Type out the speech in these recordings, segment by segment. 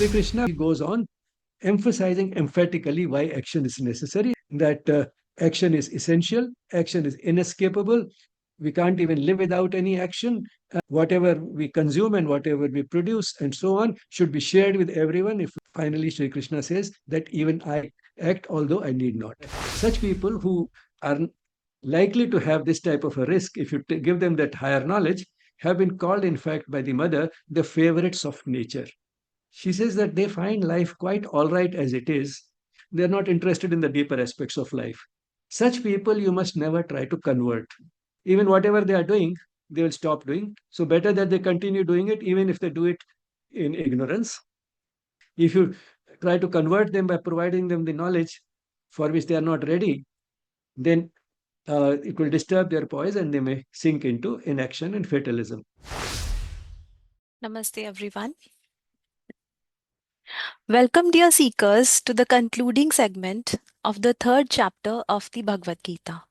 Sri Krishna goes on emphasizing emphatically why action is necessary, that action is essential, action is inescapable. We can't even live without any action. Whatever we consume and whatever we produce and so on should be shared with everyone. If finally Sri Krishna says that even I act although I need not. Such people who are likely to have this type of a risk, if you give them that higher knowledge, have been called, in fact, by the mother, the favorites of nature. She says that they find life quite all right as it is. They're not interested in the deeper aspects of life. Such people you must never try to convert. Even whatever they are doing, they will stop doing. So, better that they continue doing it, even if they do it in ignorance. If you try to convert them by providing them the knowledge for which they are not ready, then it will disturb their poise and they may sink into inaction and fatalism. Namaste, everyone. Welcome, dear seekers, to the concluding segment of the third chapter of the Bhagavad Gita.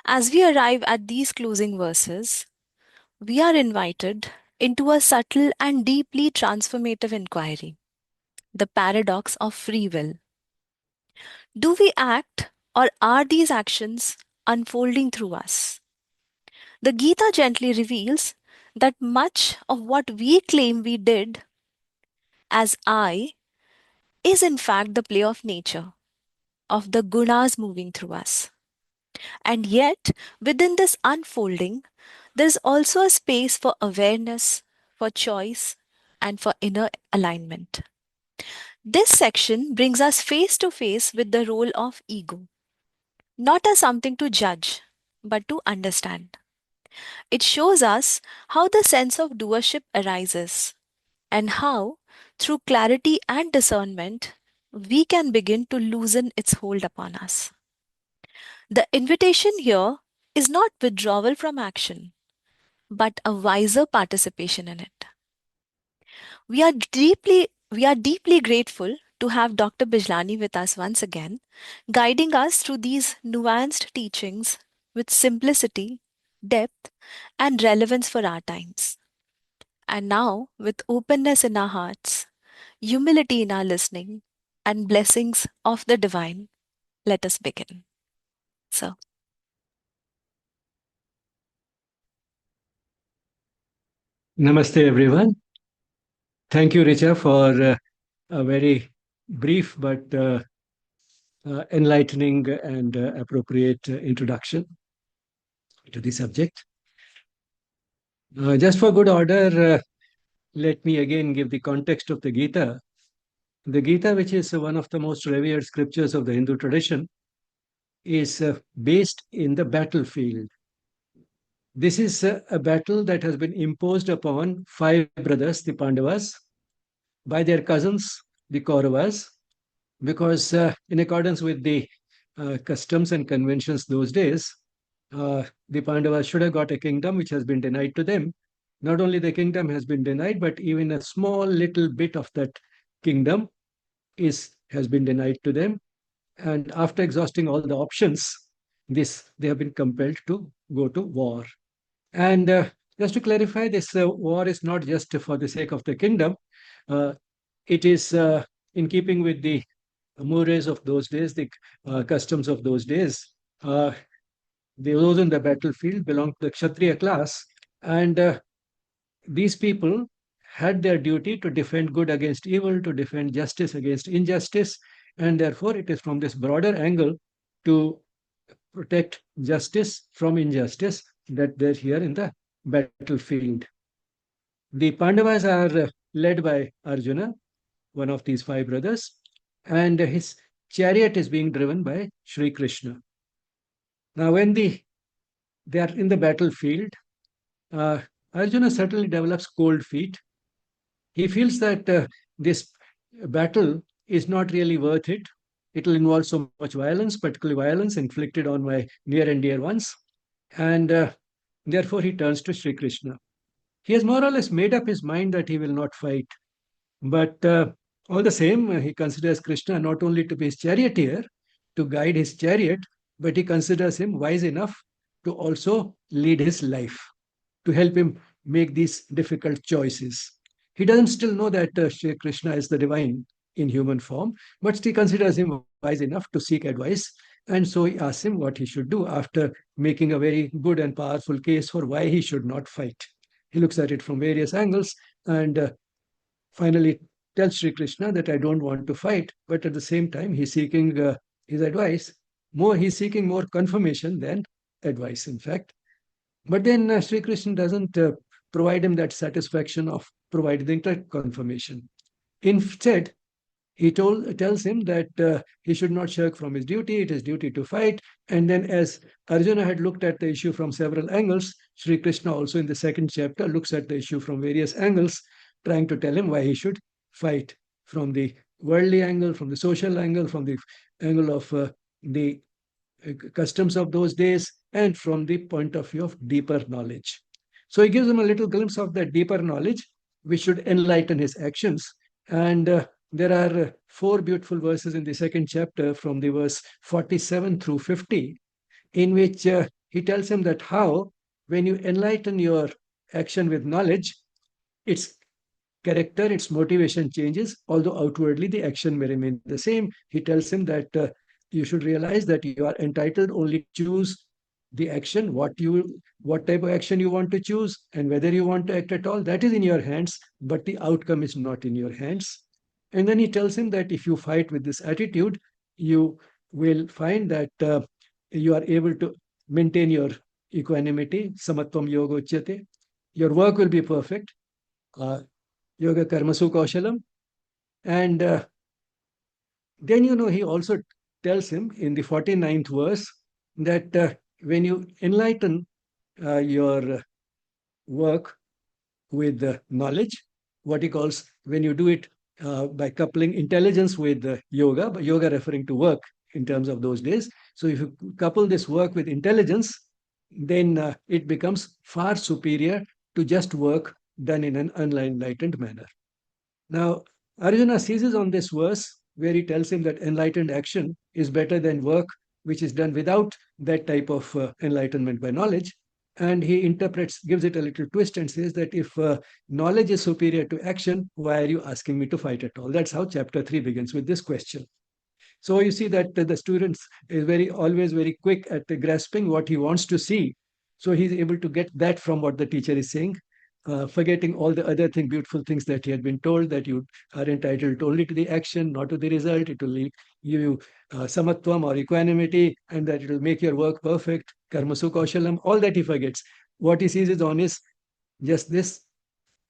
As we arrive at these closing verses, we are invited into a subtle and deeply transformative inquiry, the paradox of free will. Do we act, or are these actions unfolding through us? The Gita gently reveals that much of what we claim we did as I is in fact the play of nature, of the gunas moving through us. And yet, within this unfolding, there is also a space for awareness, for choice, and for inner alignment. This section brings us face to face with the role of ego, not as something to judge, but to understand. It shows us how the sense of doership arises and how, through clarity and discernment, we can begin to loosen its hold upon us. The invitation here is not withdrawal from action, but a wiser participation in it. We are deeply grateful to have Dr. Bijlani with us once again, guiding us through these nuanced teachings with simplicity, depth, and relevance for our times. And now, with openness in our hearts, humility in our listening, and blessings of the divine, let us begin. So, Namaste, everyone. Thank you, Richa, for a very brief but enlightening and appropriate introduction to the subject. Just for good order, let me again give the context of the Gita. The Gita, which is one of the most revered scriptures of the Hindu tradition, is based in the battlefield. This is a battle that has been imposed upon five brothers, the Pandavas, by their cousins, the Kauravas, because in accordance with the customs and conventions those days, the Pandavas should have got a kingdom which has been denied to them. Not only the kingdom has been denied, but even a small little bit of that kingdom has been denied to them. And after exhausting all the options, they have been compelled to go to war. And just to clarify, this war is not just for the sake of the kingdom. Uh, it is in keeping with the mores of those days, the customs of those days. Those in the battlefield belonged to the Kshatriya class, and these people had their duty to defend good against evil, to defend justice against injustice, and therefore it is from this broader angle to protect justice from injustice that they're here in the battlefield. The Pandavas are led by Arjuna, one of these five brothers, and his chariot is being driven by Sri Krishna. Now, when they are in the battlefield, Arjuna certainly develops cold feet. He feels that this battle is not really worth it. It will involve so much violence, particularly violence inflicted on my near and dear ones. And therefore, he turns to Sri Krishna. He has more or less made up his mind that he will not fight. But all the same, he considers Krishna not only to be his charioteer, to guide his chariot, but he considers him wise enough to also lead his life, to help him make these difficult choices. He doesn't still know that Sri Krishna is the divine in human form, but he considers him wise enough to seek advice. And so he asks him what he should do after making a very good and powerful case for why he should not fight. He looks at it from various angles and finally tells Sri Krishna that I don't want to fight, but at the same time, he's seeking his advice. He's seeking more confirmation than advice, in fact. But then Sri Krishna doesn't provide him that satisfaction of providing the confirmation. Instead, tells him that he should not shirk from his duty, it is duty to fight. And then, as Arjuna had looked at the issue from several angles, Sri Krishna also in the second chapter looks at the issue from various angles, trying to tell him why he should fight from the worldly angle, from the social angle, from the angle of the customs of those days, and from the point of view of deeper knowledge. So he gives him a little glimpse of that deeper knowledge, which should enlighten his actions. And there are four beautiful verses in the second chapter from the verse 47 through 50, in which he tells him that how, when you enlighten your action with knowledge, its character, its motivation changes, although outwardly the action may remain the same. He tells him that you should realize that you are entitled only to choose the action, what type of action you want to choose, and whether you want to act at all. That is in your hands, but the outcome is not in your hands. And then he tells him that if you fight with this attitude, you will find that you are able to maintain your equanimity, samatvam yoga uchyate. Your work will be perfect. Uh, Yoga Karmasu Kaushalam. And then, he also tells him in the 49th verse that when you enlighten your work with knowledge, what he calls when you do it by coupling intelligence with yoga, but yoga referring to work in terms of those days. So if you couple this work with intelligence, then it becomes far superior to just work done in an unenlightened manner. Now, Arjuna seizes on this verse where he tells him that enlightened action is better than work which is done without that type of enlightenment by knowledge. And he gives it a little twist and says that if knowledge is superior to action, why are you asking me to fight at all? That's how chapter 3 begins with this question. So you see that the students is always very quick at grasping what he wants to see. So he's able to get that from what the teacher is saying, forgetting all the other beautiful things that he had been told, that you are entitled only to the action, not to the result. It will give you samatvam or equanimity, and that it will make your work perfect. Karmasu kaushalam, all that he forgets. What he seizes on is just this,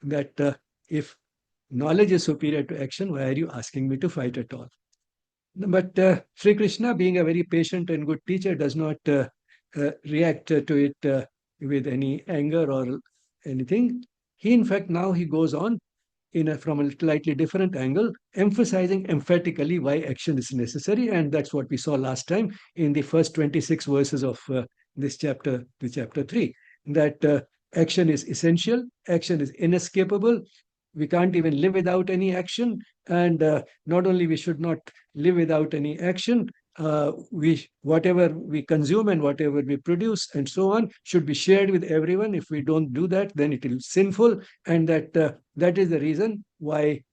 that if knowledge is superior to action, why are you asking me to fight at all? But Sri Krishna, being a very patient and good teacher, does not react to it with any anger or anything. In fact, now he goes on from a slightly different angle, emphasizing emphatically why action is necessary. And that's what we saw last time in the first 26 verses of this chapter, the chapter 3, that action is essential, action is inescapable. We can't even live without any action. And not only we should not live without any action, whatever we consume and whatever we produce and so on should be shared with everyone. If we don't do that, then it is sinful. And that is the reason why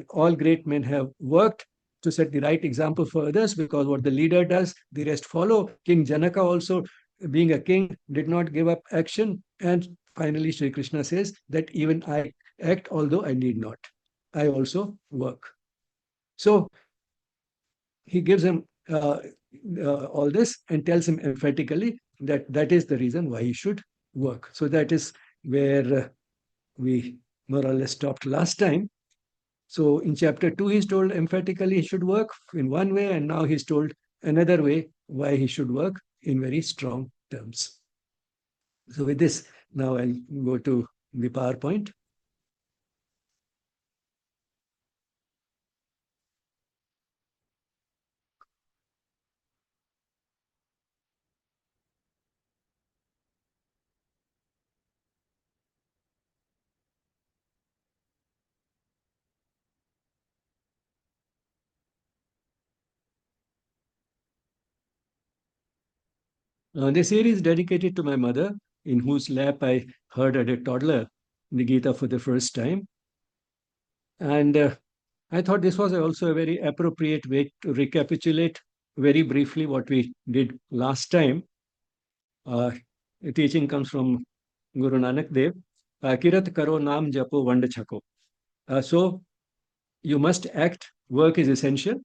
all great men have worked to set the right example for others, because what the leader does, the rest follow. King Janaka also, being a king, did not give up action. And finally, Sri Krishna says that even I act, although I need not. I also work. So he gives him all this and tells him emphatically that that is the reason why he should work. So that is where we more or less stopped last time. So in chapter 2, he's told emphatically he should work in one way, and now he's told another way why he should work in very strong terms. So with this, now I'll go to the PowerPoint. This series is dedicated to my mother, in whose lap I heard as a toddler the Gita for the first time. And I thought this was also a very appropriate way to recapitulate very briefly what we did last time. Uh, the teaching comes from Guru Nanak Dev. Kirat karo naam japo vand chako. So you must act, work is essential.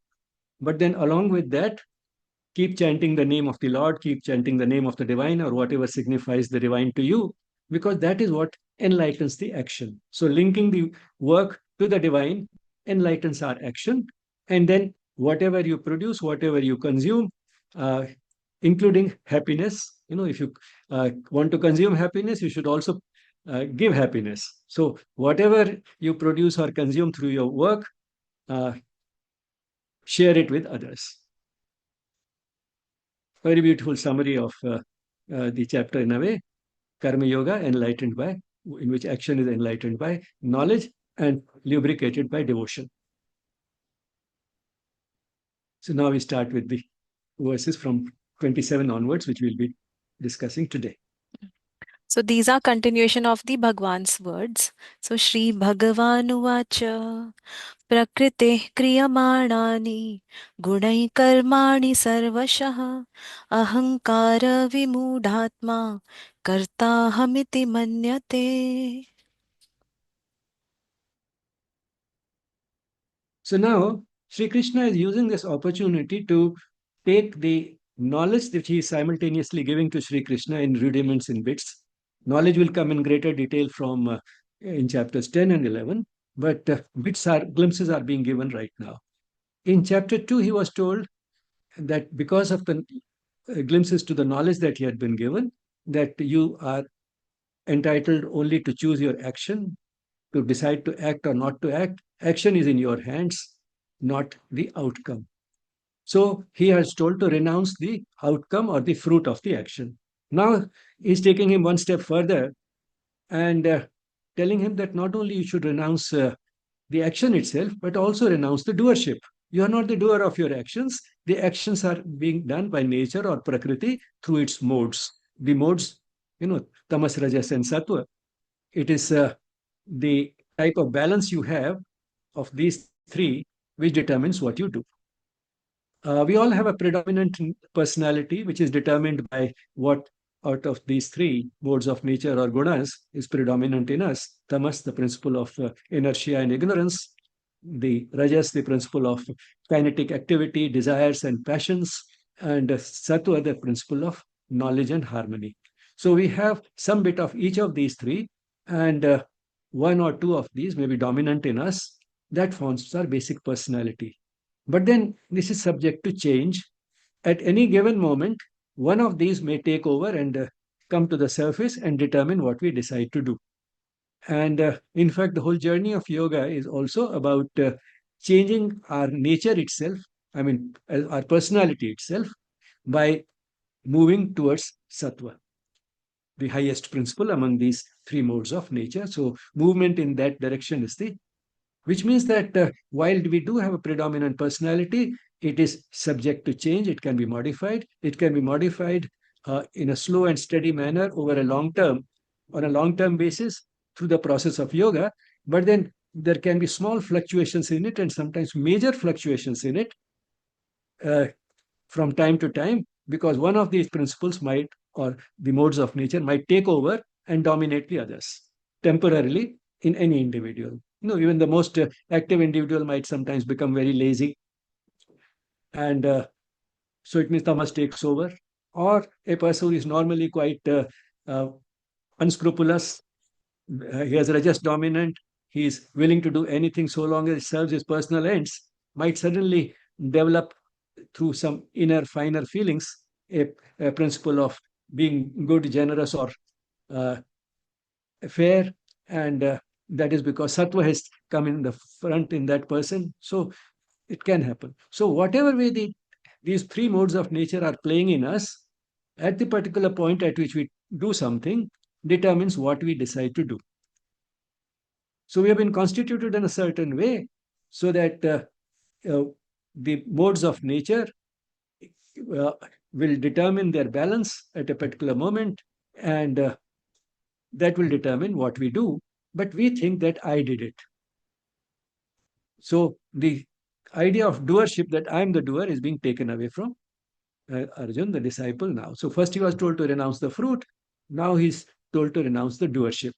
But then along with that, keep chanting the name of the Lord, keep chanting the name of the divine, or whatever signifies the divine to you, because that is what enlightens the action. So, linking the work to the divine enlightens our action. And then, whatever you produce, whatever you consume, uh, including happiness, if you want to consume happiness, you should also give happiness. So, whatever you produce or consume through your work, uh, share it with others. Very beautiful summary of the chapter in a way. Karma Yoga, enlightened by, in which action is enlightened by knowledge and lubricated by devotion. So now we start with the verses from 27 onwards, which we'll be discussing today. So these are continuation of the Bhagwan's words. So Shri Bhagavan प्रकृते क्रियमाणानि गुणैः कर्माणि सर्वशः अहङ्कार विमूढात्मा कर्ताहमिति मन्यते. So now Sri Krishna is using this opportunity to take the knowledge that he is simultaneously giving to Sri Krishna in rudiments, in bits. Knowledge will come in greater detail from in chapters 10 and 11, but glimpses are being given right now. In chapter 2, he was told that because of the glimpses to the knowledge that he had been given, that you are entitled only to choose your action, to decide to act or not to act. Action is in your hands, not the outcome. So he has told to renounce the outcome or the fruit of the action. Now he's taking him one step further and telling him that not only you should renounce the action itself, but also renounce the doership. You are not the doer of your actions. The actions are being done by nature or prakriti through its modes. The modes, tamas, rajas, and sattva. It is the type of balance you have of these three which determines what you do. We all have a predominant personality, which is determined by what out of these three modes of nature or gunas is predominant in us. Tamas, the principle of inertia and ignorance. The rajas, the principle of kinetic activity, desires and passions. And sattva, the principle of knowledge and harmony. So we have some bit of each of these three, and one or two of these may be dominant in us. That forms our basic personality. But then this is subject to change. At any given moment, one of these may take over and come to the surface and determine what we decide to do. And in fact, the whole journey of yoga is also about changing our nature itself, I mean, our personality itself, by moving towards sattva, the highest principle among these three modes of nature. So, movement in that direction is the which means that while we do have a predominant personality, it is subject to change. It can be modified. It can be modified in a slow and steady manner over a long term, on a long term basis through the process of yoga. But then there can be small fluctuations in it and sometimes major fluctuations in it uh, from time to time, because one of these principles might, or the modes of nature might take over and dominate the others temporarily in any individual. Even the most active individual might sometimes become very lazy, and so it means tamas takes over. Or a person who is normally quite uh, unscrupulous, he has rajas dominant, he is willing to do anything so long as it serves his personal ends, might suddenly develop through some inner, finer feelings a principle of being good, generous, or uh, fair, and that is because sattva has come in the front in that person. So it can happen. So whatever way these three modes of nature are playing in us, at the particular point at which we do something, determines what we decide to do. So we have been constituted in a certain way so that uh, the modes of nature uh, will determine their balance at a particular moment, and that will determine what we do. But we think that I did it. So the idea of doership, that I am the doer, is being taken away from Arjun, the disciple now. So first he was told to renounce the fruit. Now he's told to renounce the doership.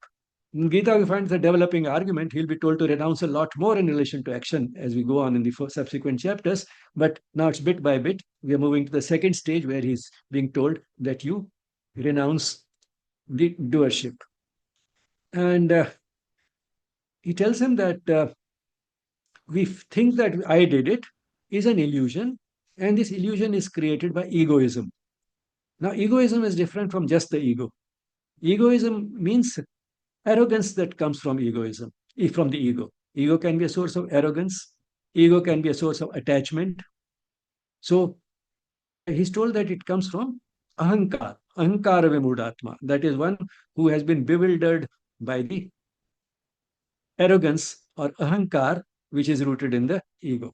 In Gita, we find the developing argument. He'll be told to renounce a lot more in relation to action as we go on in the subsequent chapters. But now it's bit by bit. We are moving to the second stage where he's being told that you renounce the doership. And he tells him that we think that I did it is an illusion, and this illusion is created by egoism. Now, egoism is different from just the ego. Egoism means arrogance that comes from egoism, from the ego. Ego can be a source of arrogance, ego can be a source of attachment. So, he's told that it comes from ahankar, ahankara vimudatma. That is one who has been bewildered by the arrogance or ahankar, which is rooted in the ego.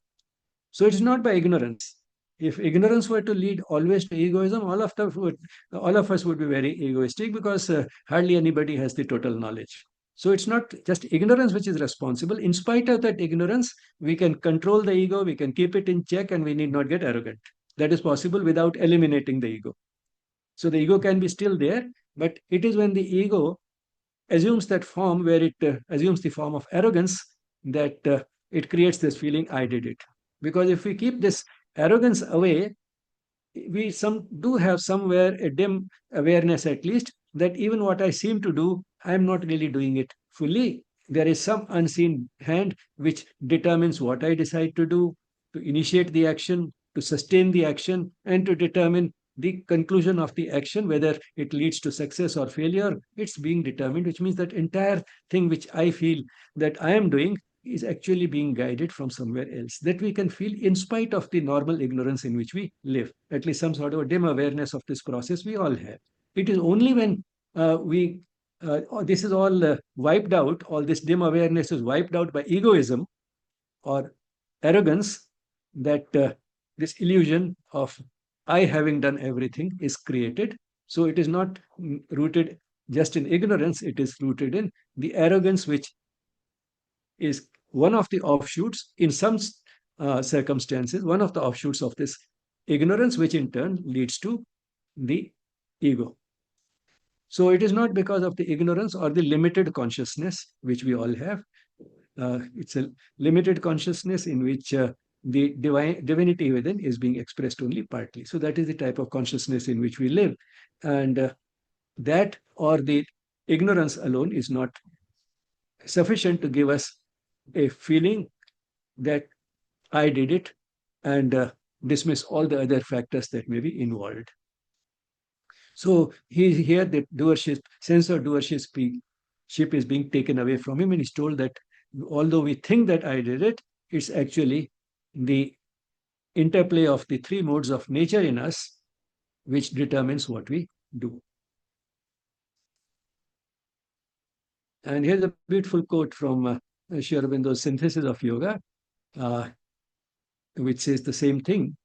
So it's not by ignorance. If ignorance were to lead always to egoism, all of us would be very egoistic because hardly anybody has the total knowledge. So it's not just ignorance which is responsible. In spite of that ignorance, we can control the ego, we can keep it in check, and we need not get arrogant. That is possible without eliminating the ego. So the ego can be still there, but it is when the ego assumes that form, where it assumes the form of arrogance, that it creates this feeling, I did it. Because if we keep this arrogance away, we some do have somewhere a dim awareness, at least, that even what I seem to do, I am not really doing it fully. There is some unseen hand which determines what I decide to do, to initiate the action, to sustain the action, and to determine the conclusion of the action, whether it leads to success or failure. It's being determined, which means that entire thing which I feel that I am doing is actually being guided from somewhere else, that we can feel in spite of the normal ignorance in which we live. At least some sort of a dim awareness of this process we all have. It is only when this is all wiped out, all this dim awareness is wiped out by egoism or arrogance, that this illusion of I having done everything is created. So it is not rooted just in ignorance, it is rooted in the arrogance, which is one of the offshoots in some circumstances, one of the offshoots of this ignorance, which in turn leads to the ego. So it is not because of the ignorance or the limited consciousness which we all have. It's a limited consciousness in which the divinity within is being expressed only partly. So that is the type of consciousness in which we live. And that or the ignorance alone is not sufficient to give us a feeling that I did it, and dismiss all the other factors that may be involved. So here the doership, sense of doership is being taken away from him, and he's told that although we think that I did it, it's actually the interplay of the three modes of nature in us which determines what we do. And here's a beautiful quote from Sri Aurobindo's Synthesis of Yoga, uh, which says the same thing.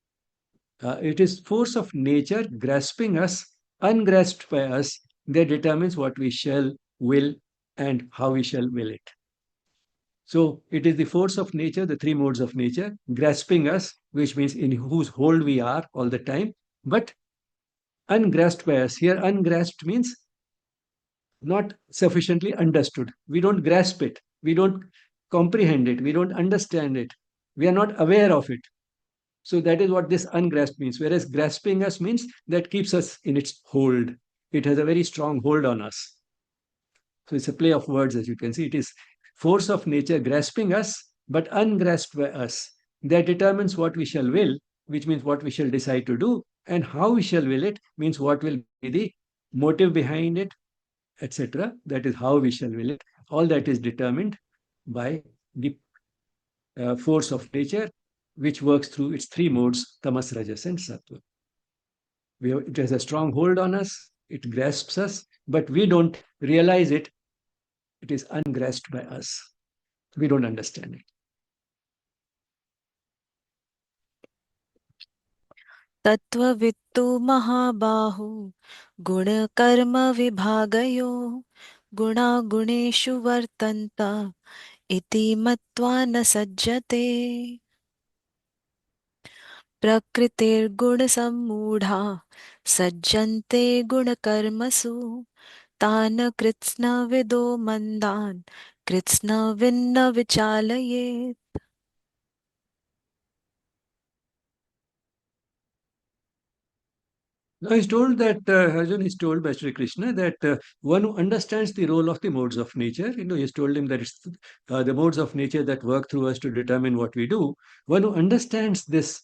It is force of nature grasping us, ungrasped by us, that determines what we shall will and how we shall will it. So it is the force of nature, the three modes of nature, grasping us, which means in whose hold we are all the time, but ungrasped by us. Here, ungrasped means not sufficiently understood. We don't grasp it. We don't comprehend it. We don't understand it. We are not aware of it. So that is what this ungrasped means. Whereas grasping us means that keeps us in its hold. It has a very strong hold on us. So it's a play of words, as you can see. It is force of nature grasping us, but ungrasped by us. That determines what we shall will, which means what we shall decide to do, and how we shall will it means what will be the motive behind it, etc. That is how we shall will it. All that is determined by the force of nature, which works through its three modes, tamas, rajas, and sattva. It has a strong hold on us, it grasps us, but we don't realize it. It is ungrasped by us. We don't understand it. तत्त्ववित्तु महाबाहु गुणकर्म विभागयो गुणागुणेषु वर्तन्त इति मत्वा न सज्जते प्रकृतिर्गुणसम्मूढा सज्जन्ते गुणकर्मसु तान् कृत्स्नविदो मन्दान् कृत्स्नविन्न विचालयेत्. Now he's told that Arjun is told by Sri Krishna that one who understands the role of the modes of nature, he's told him that it's the modes of nature that work through us to determine what we do. One who understands this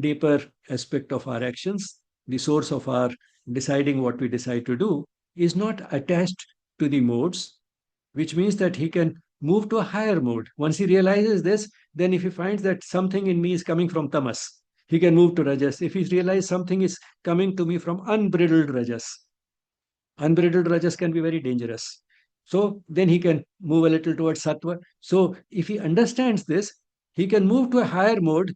deeper aspect of our actions, the source of our deciding what we decide to do, is not attached to the modes, which means that he can move to a higher mode. Once he realizes this, then if he finds that something in me is coming from tamas, he can move to rajas. If he realizes something is coming to me from unbridled rajas can be very dangerous. So then he can move a little towards sattva. So if he understands this, he can move to a higher mode,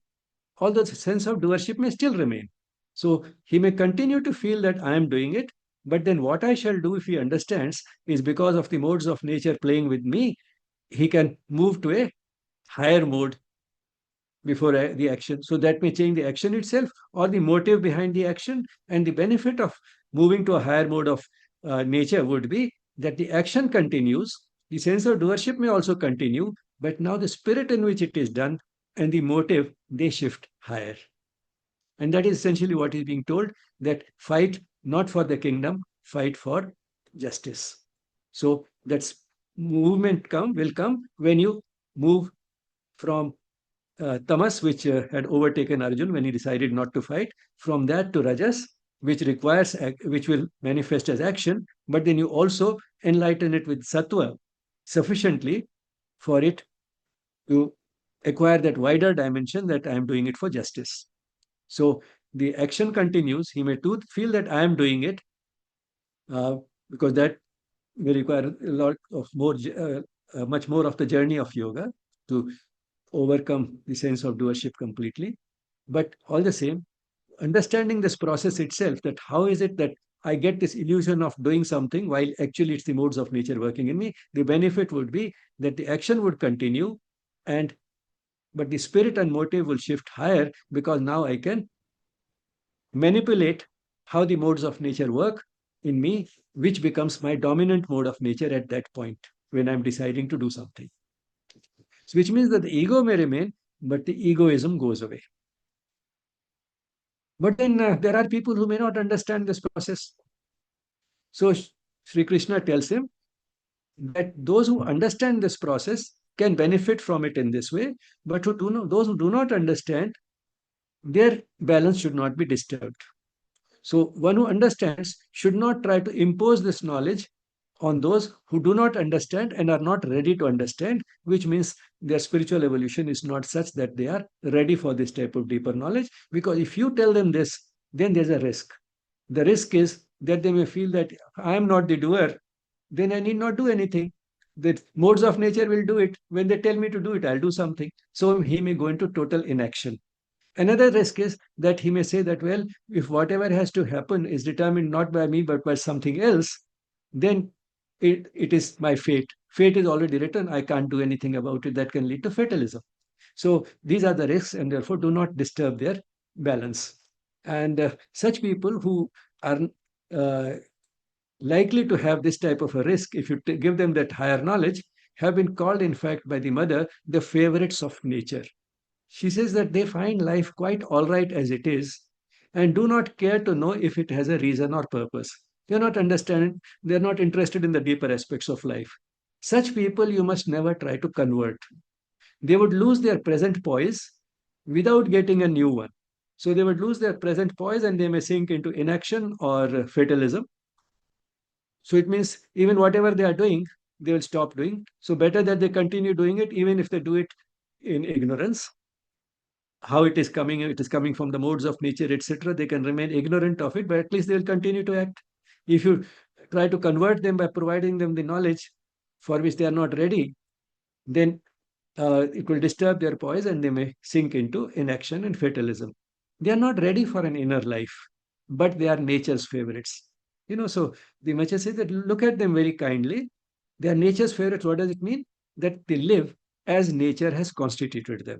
although the sense of doership may still remain. So he may continue to feel that I am doing it, but then what I shall do if he understands is because of the modes of nature playing with me, he can move to a higher mode before the action. So that may change the action itself or the motive behind the action. And the benefit of moving to a higher mode of nature would be that the action continues. The sense of doership may also continue, but now the spirit in which it is done and the motive, they shift higher. And that is essentially what is being told, that fight not for the kingdom, fight for justice. So that's movement will come when you move from tamas, which had overtaken Arjun when he decided not to fight, from that to rajas, which will manifest as action, but then you also enlighten it with sattva sufficiently for it to acquire that wider dimension that I am doing it for justice. So the action continues. He may too feel that I am doing it uh, because that will require a lot of much more of the journey of yoga to overcome the sense of doership completely. But all the same, understanding this process itself, that how is it that I get this illusion of doing something while actually it's the modes of nature working in me, the benefit would be that the action would continue, and but the spirit and motive will shift higher because now I can manipulate how the modes of nature work in me, which becomes my dominant mode of nature at that point when I'm deciding to do something. So which means that the ego may remain, but the egoism goes away. But then there are people who may not understand this process. So Sri Krishna tells him that those who understand this process can benefit from it in this way, but those who do not understand, their balance should not be disturbed. So one who understands should not try to impose this knowledge on those who do not understand and are not ready to understand, which means their spiritual evolution is not such that they are ready for this type of deeper knowledge. Because if you tell them this, then there's a risk. The risk is that they may feel that I am not the doer, then I need not do anything. The modes of nature will do it. When they tell me to do it, I'll do something. So he may go into total inaction. Another risk is that he may say that, well, if whatever has to happen is determined not by me but by something else, then it is my fate. Fate is already written. I can't do anything about it. That can lead to fatalism. So these are the risks, and therefore do not disturb their balance. And such people who are uh, likely to have this type of a risk, if you give them that higher knowledge, have been called, in fact, by the mother, the favorites of nature. She says that they find life quite all right as it is and do not care to know if it has a reason or purpose. They're not interested in the deeper aspects of life. Such people you must never try to convert. They would lose their present poise without getting a new one. So they would lose their present poise and they may sink into inaction or fatalism. So it means even whatever they are doing, they will stop doing. So better that they continue doing it, even if they do it in ignorance. How it is coming from the modes of nature, etc. They can remain ignorant of it, but at least they will continue to act. If you try to convert them by providing them the knowledge for which they are not ready, then it will disturb their poise and they may sink into inaction and fatalism. They are not ready for an inner life, but they are nature's favorites. So the Macha says that look at them very kindly. They are nature's favorites. What does it mean? That they live as nature has constituted them.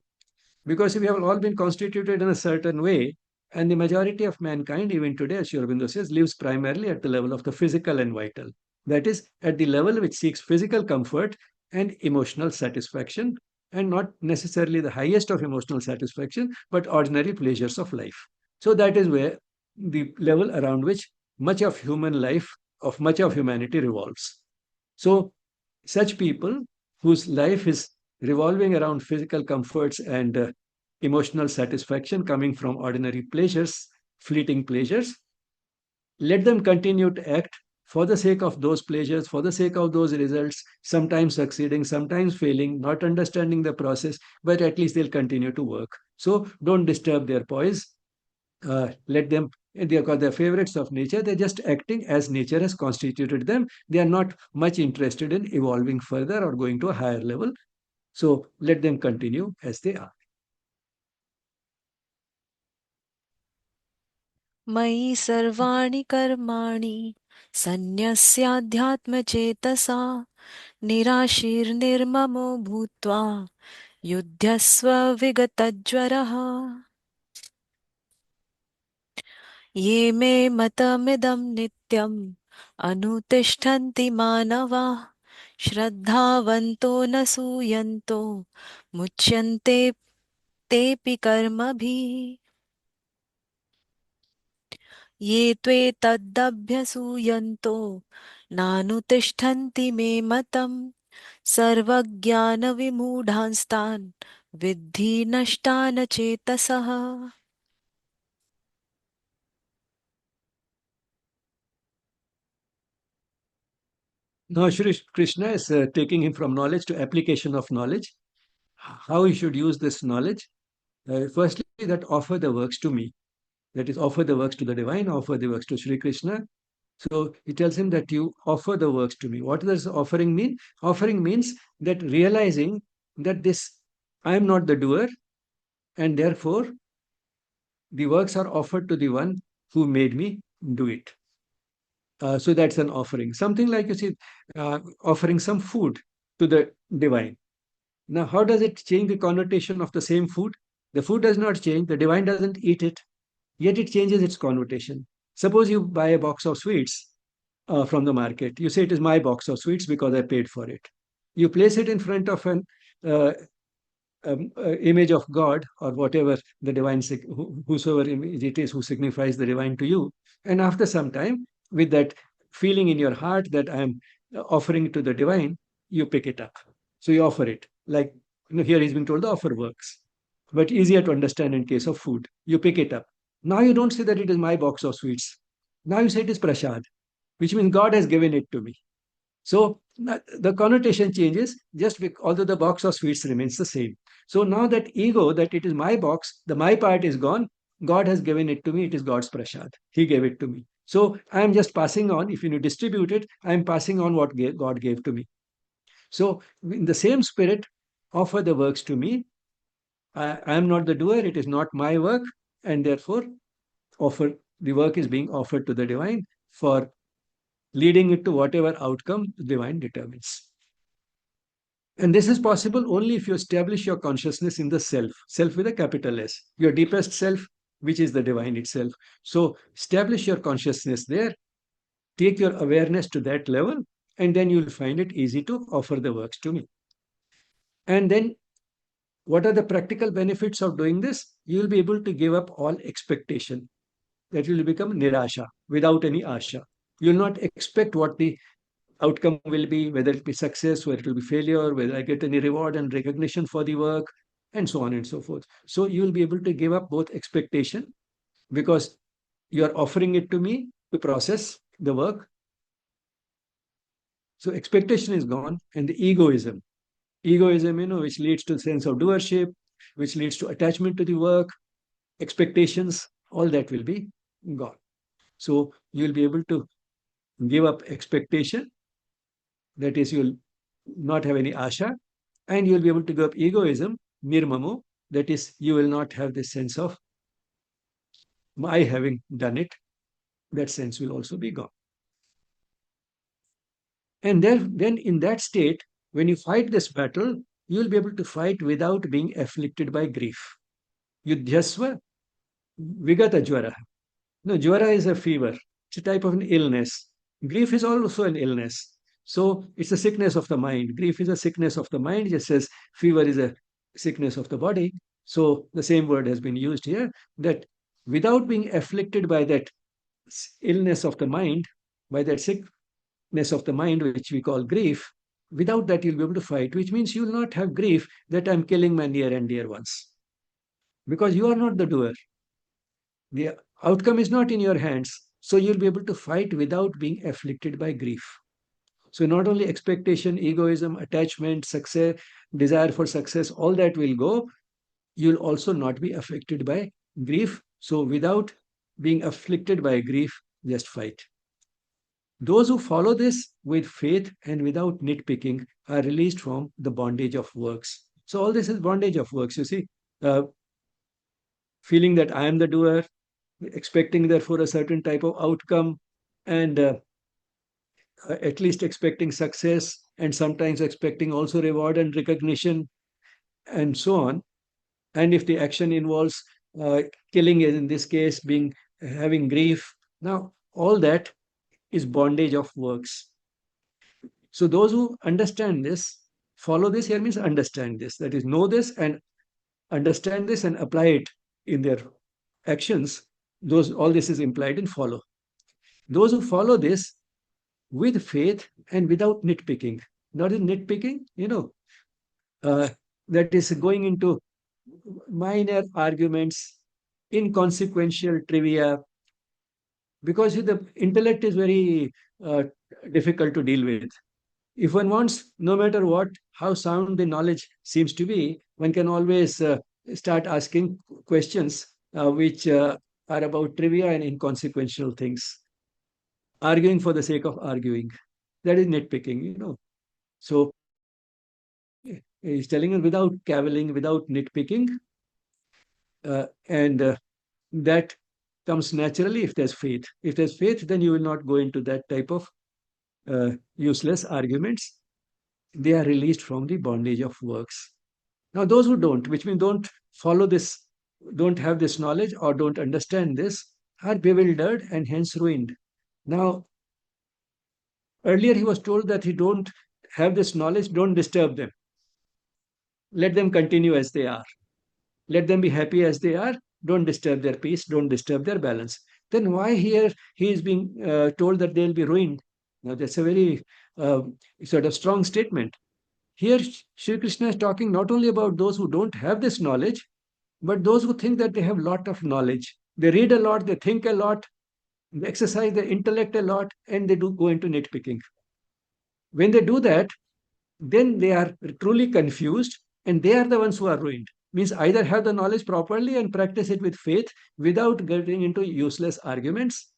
Because we have all been constituted in a certain way, and the majority of mankind, even today, as Sri Aurobindo says, lives primarily at the level of the physical and vital. That is, at the level which seeks physical comfort and emotional satisfaction, and not necessarily the highest of emotional satisfaction, but ordinary pleasures of life. So that is where the level around which much of human life, of much of humanity revolves. So such people whose life is revolving around physical comforts and emotional satisfaction coming from ordinary pleasures, fleeting pleasures, let them continue to act for the sake of those pleasures, for the sake of those results, sometimes succeeding, sometimes failing, not understanding the process, but at least they'll continue to work. So don't disturb their poise. Let them, they are called the favorites of nature. They're just acting as nature has constituted them. They are not much interested in evolving further or going to a higher level. So let them continue as they are. मयि सर्वाणि कर्माणि सन्न्यस्याध्यात्मचेतसा निराशीर्निर्ममो भूत्वा युध्यस्व विगतज्वरः ये मे मतमिदं नित्यम् अनुतिष्ठन्ति मानवाः श्रद्धावन्तो न सूयन्तो मुच्यन्ते तेऽपि कर्मभिः ये त्वेतदभ्यसूयन्तो नानुतिष्ठन्ति मे मतम् सर्वज्ञानविमूढांस्तान् विद्धि नष्टान चेतसः. Now, Shri Krishna is taking him from knowledge to application of knowledge, how he should use this knowledge. Firstly, that offer the works to me. That is, offer the works to the divine, offer the works to Shri Krishna. So he tells him that you offer the works to me. What does offering mean? Offering means that realizing that this, I am not the doer, and therefore the works are offered to the one who made me do it. So that's an offering. Something like you see, offering some food to the divine. Now, how does it change the connotation of the same food? The food does not change, the divine doesn't eat it, yet it changes its connotation. Suppose you buy a box of sweets from the market. You say it is my box of sweets because I paid for it. You place it in front of an uh, image of God or whatever the divine, whosoever image it is who signifies the divine to you. And after some time, with that feeling in your heart that I am offering it to the divine, you pick it up. So you offer it. Like here he's being told the offer works, but easier to understand in case of food. You pick it up. Now you don't say that it is my box of sweets. Now you say it is prasad, which means God has given it to me. So the connotation changes just because, although the box of sweets remains the same. So now that ego, that it is my box, the my part is gone. God has given it to me. It is God's prasad. He gave it to me. So I am just passing on. If you distribute it, I am passing on what God gave to me. So in the same spirit, offer the works to me. I am not the doer. It is not my work, and therefore, offer the work is being offered to the divine for leading it to whatever outcome the divine determines. And this is possible only if you establish your consciousness in the self, self with a capital S, your deepest self, which is the divine itself. So establish your consciousness there, take your awareness to that level, and then you'll find it easy to offer the works to me. And then what are the practical benefits of doing this? You will be able to give up all expectation. That will become nirasha, without any asha. You'll not expect what the outcome will be, whether it be success, whether it will be failure, whether I get any reward and recognition for the work, and so on and so forth. So you will be able to give up both expectation because you are offering it to me to process the work. So expectation is gone, and the egoism, which leads to sense of doership, which leads to attachment to the work, expectations, all that will be gone. So you'll be able to give up expectation. That is, you'll not have any asha, and you'll be able to give up egoism, nirmamo. That is, you will not have this sense of my having done it. That sense will also be gone. And then in that state, when you fight this battle, you will be able to fight without being afflicted by grief. Yudhyasva vigata jvara. No, jvara is a fever. It's a type of an illness. Grief is also an illness. So it's a sickness of the mind. Grief is a sickness of the mind, just as fever is a sickness of the body. So the same word has been used here, that without being afflicted by that illness of the mind, by that sickness of the mind, which we call grief, without that you'll be able to fight, which means you'll not have grief that I'm killing my near and dear ones. Because you are not the doer. The outcome is not in your hands. So you'll be able to fight without being afflicted by grief. So not only expectation, egoism, attachment, success, desire for success, all that will go. You'll also not be affected by grief. So without being afflicted by grief, just fight. Those who follow this with faith and without nitpicking are released from the bondage of works. So all this is bondage of works, you see. Feeling that I am the doer, expecting therefore a certain type of outcome, and at least expecting success, and sometimes expecting also reward and recognition, and so on. And if the action involves killing, in this case being having grief, now all that is bondage of works. So those who understand this, follow this here means understand this, that is, know this and understand this and apply it in their actions. Those, all this is implied in follow. Those who follow this with faith and without nitpicking. Not in nitpicking, uh, that is going into minor arguments, inconsequential trivia, because the intellect is very difficult to deal with. If one wants, no matter what, how sound the knowledge seems to be, one can always start asking questions which are about trivia and inconsequential things, arguing for the sake of arguing. That is nitpicking. So he's telling us without cavilling, without nitpicking, and that comes naturally if there's faith. If there's faith, then you will not go into that type of useless arguments. They are released from the bondage of works. Now, those who don't, which means don't follow this, don't have this knowledge or don't understand this, are bewildered and hence ruined. Now, earlier he was told that he don't have this knowledge, don't disturb them. Let them continue as they are. Let them be happy as they are. Don't disturb their peace. Don't disturb their balance. Then why here he is being told that they'll be ruined? Now, that's a very sort of strong statement. Here, Sri Krishna is talking not only about those who don't have this knowledge, but those who think that they have a lot of knowledge. They read a lot, they think a lot, they exercise their intellect a lot, and they do go into nitpicking. When they do that, then they are truly confused, and they are the ones who are ruined. Means either have the knowledge properly and practice it with faith without getting into useless arguments,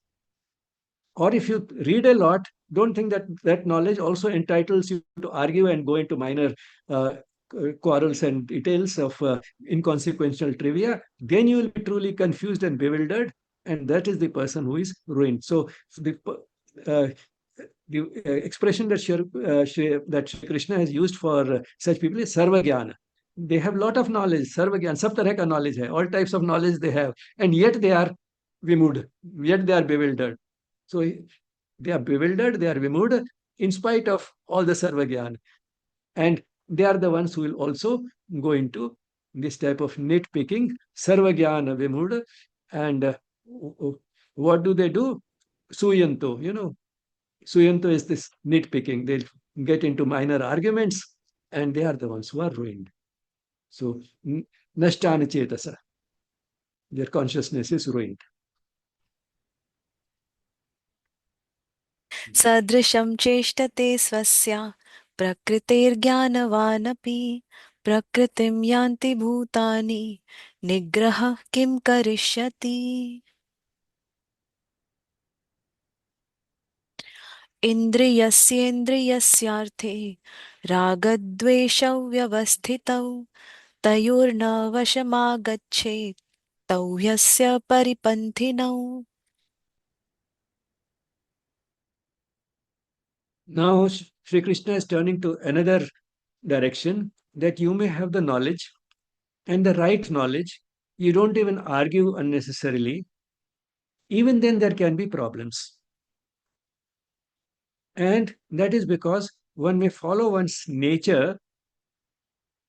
or if you read a lot, don't think that that knowledge also entitles you to argue and go into minor uh, quarrels and details of inconsequential trivia. Then you will be truly confused and bewildered, and that is the person who is ruined. So uh, the expression that that Shri Krishna has used for such people is sarva jnana. They have lot of knowledge, sarva jnana, sab tarah ka knowledge hai, all types of knowledge they have, and yet they are vimud, yet they are bewildered. So they are bewildered, they are vimud in spite of all the sarva jnana. And they are the ones who will also go into this type of nitpicking, sarva jnana vimud. And what do they do? Suyanto, Suyanto is this nitpicking. They'll get into minor arguments, and they are the ones who are ruined. So, nashtana chetasa, their consciousness is ruined. सदृशं चेष्टते स्वस्य प्रकृतेर्ज्ञानवानपि प्रकृतिं यान्ति भूतानि निग्रहः किं करिष्यति इन्द्रियस्येन्द्रियस्यार्थे रागद्वेषौ व्यवस्थितौ तयोर्न वशमागच्छेत् तौ ह्यस्य परिपन्थिनौ. Now, Sri Krishna is turning to another direction that you may have the knowledge and the right knowledge. You don't even argue unnecessarily. Even then, there can be problems. And that is because one may follow one's nature,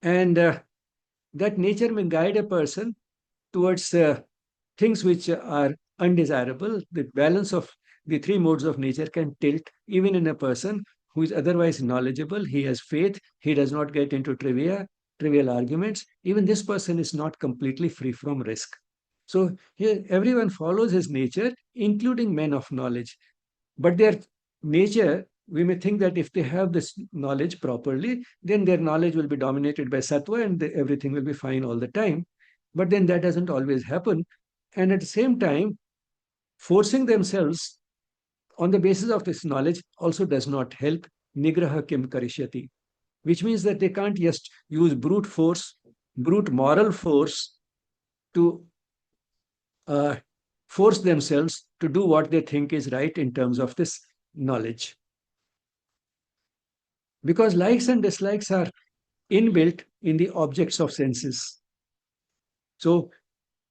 and that nature may guide a person towards things which are undesirable. The balance of the three modes of nature can tilt even in a person who is otherwise knowledgeable. He has faith, he does not get into trivial arguments. Even this person is not completely free from risk. So here, everyone follows his nature, including men of knowledge. But their nature, we may think that if they have this knowledge properly, then their knowledge will be dominated by sattva and everything will be fine all the time. But then that doesn't always happen. And at the same time, forcing themselves on the basis of this knowledge also does not help. Nigraha kim karishyati, which means that they can't just use brute force, brute moral force to uh, force themselves to do what they think is right in terms of this knowledge. Because likes and dislikes are inbuilt in the objects of senses. So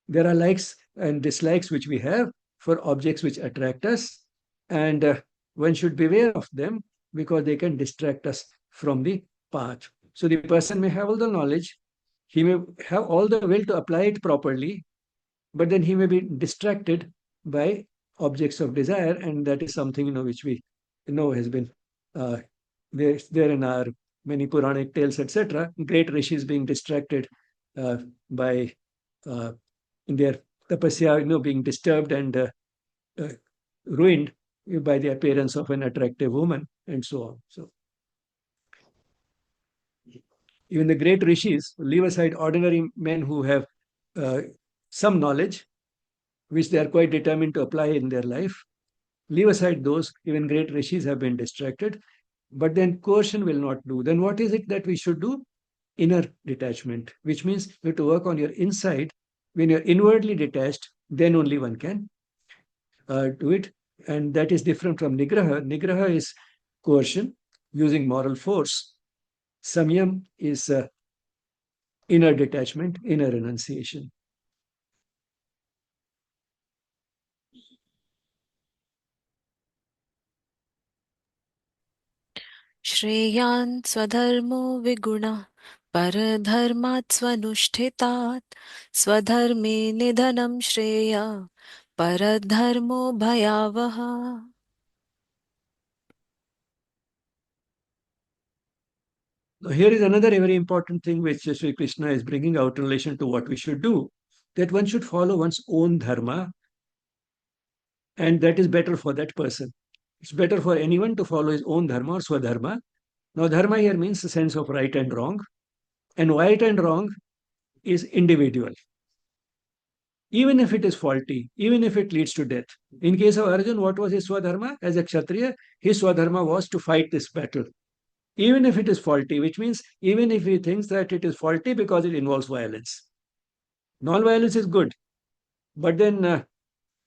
there are likes and dislikes which we have for objects which attract us, and one should beware of them because they can distract us from the path. So the person may have all the knowledge, he may have all the will to apply it properly, but then he may be distracted by objects of desire, and that is something which we know has been uh, there in our many Puranic tales, etc. Great rishis being distracted by uh, their tapasya, being disturbed and uh, ruined by the appearance of an attractive woman, and so on. So even the great rishis leave aside ordinary men who have uh, some knowledge, which they are quite determined to apply in their life. Leave aside those, even great rishis have been distracted. But then coercion will not do. Then what is it that we should do? Inner detachment, which means you have to work on your inside. When you're inwardly detached, then only one can do it. And that is different from nigraha. Nigraha is coercion using moral force. Samyam is inner detachment, inner renunciation. श्रेयान् स्वधर्मो विगुणः परधर्मात् स्वनुष्ठितात् स्वधर्मे निधनं श्रेय परधर्मो भयावह. Now, here is another very important thing which Sri Krishna is bringing out in relation to what we should do, that one should follow one's own dharma, and that is better for that person. It's better for anyone to follow his own dharma or swadharma. Now, dharma here means the sense of right and wrong, and right and wrong is individual, even if it is faulty, even if it leads to death. In case of Arjun, what was his swadharma? As a Kshatriya, his swadharma was to fight this battle, even if it is faulty, which means even if he thinks that it is faulty because it involves violence. Non-violence is good, but then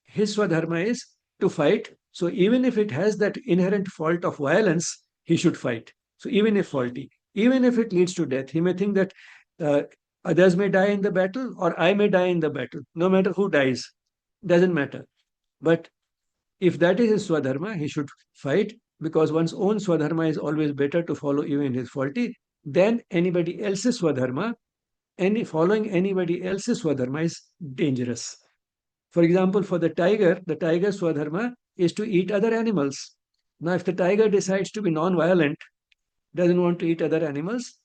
his swadharma is to fight. So even if it has that inherent fault of violence, he should fight. So even if faulty, even if it leads to death, he may think that uh, others may die in the battle or I may die in the battle. No matter who dies, doesn't matter. But if that is his swadharma, he should fight, because one's own swadharma is always better to follow even his faulty than anybody else's swadharma. Following anybody else's swadharma is dangerous. For example, for the tiger's swadharma is to eat other animals. Now, if the tiger decides to be non-violent, doesn't want to eat other animals,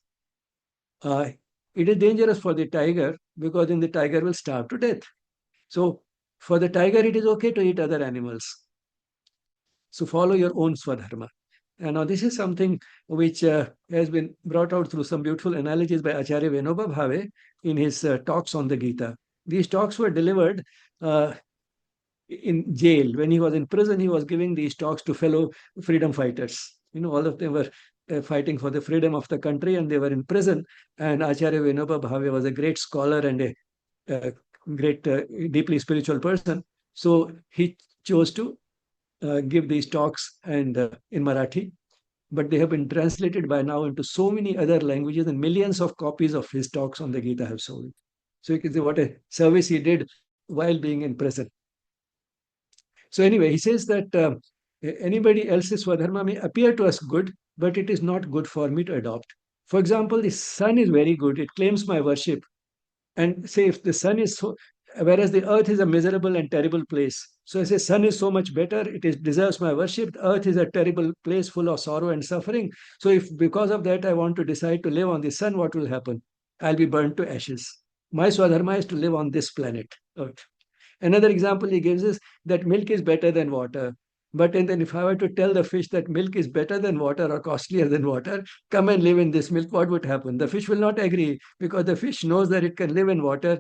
uh, it is dangerous for the tiger, because then the tiger will starve to death. So, for the tiger, it is okay to eat other animals. So, follow your own swadharma. And now, this is something which has been brought out through some beautiful analogies by Acharya Vinoba Bhave in his talks on the Gita. These talks were delivered uh, in jail. When he was in prison, he was giving these talks to fellow freedom fighters. All of them were fighting for the freedom of the country, and they were in prison. And Acharya Vinoba Bhave was a great scholar and a great, deeply spiritual person. So he chose to give these talks and in Marathi. but they have been translated by now into so many other languages, and millions of copies of his talks on the Gita have sold. So you can see what a service he did while being in prison. So anyway, he says that anybody else's Swadharma may appear to us good, but it is not good for me to adopt. For example, the sun is very good. It claims my worship. And say if the sun is so, whereas the earth is a miserable and terrible place. So I say sun is so much better. Deserves my worship. The earth is a terrible place full of sorrow and suffering. So if because of that I want to decide to live on the sun, what will happen? I'll be burned to ashes. My Swadharma is to live on this planet, Earth. Another example he gives is that milk is better than water. But and then if I were to tell the fish that milk is better than water or costlier than water, come and live in this milk, what would happen? The fish will not agree because the fish knows that it can live in water.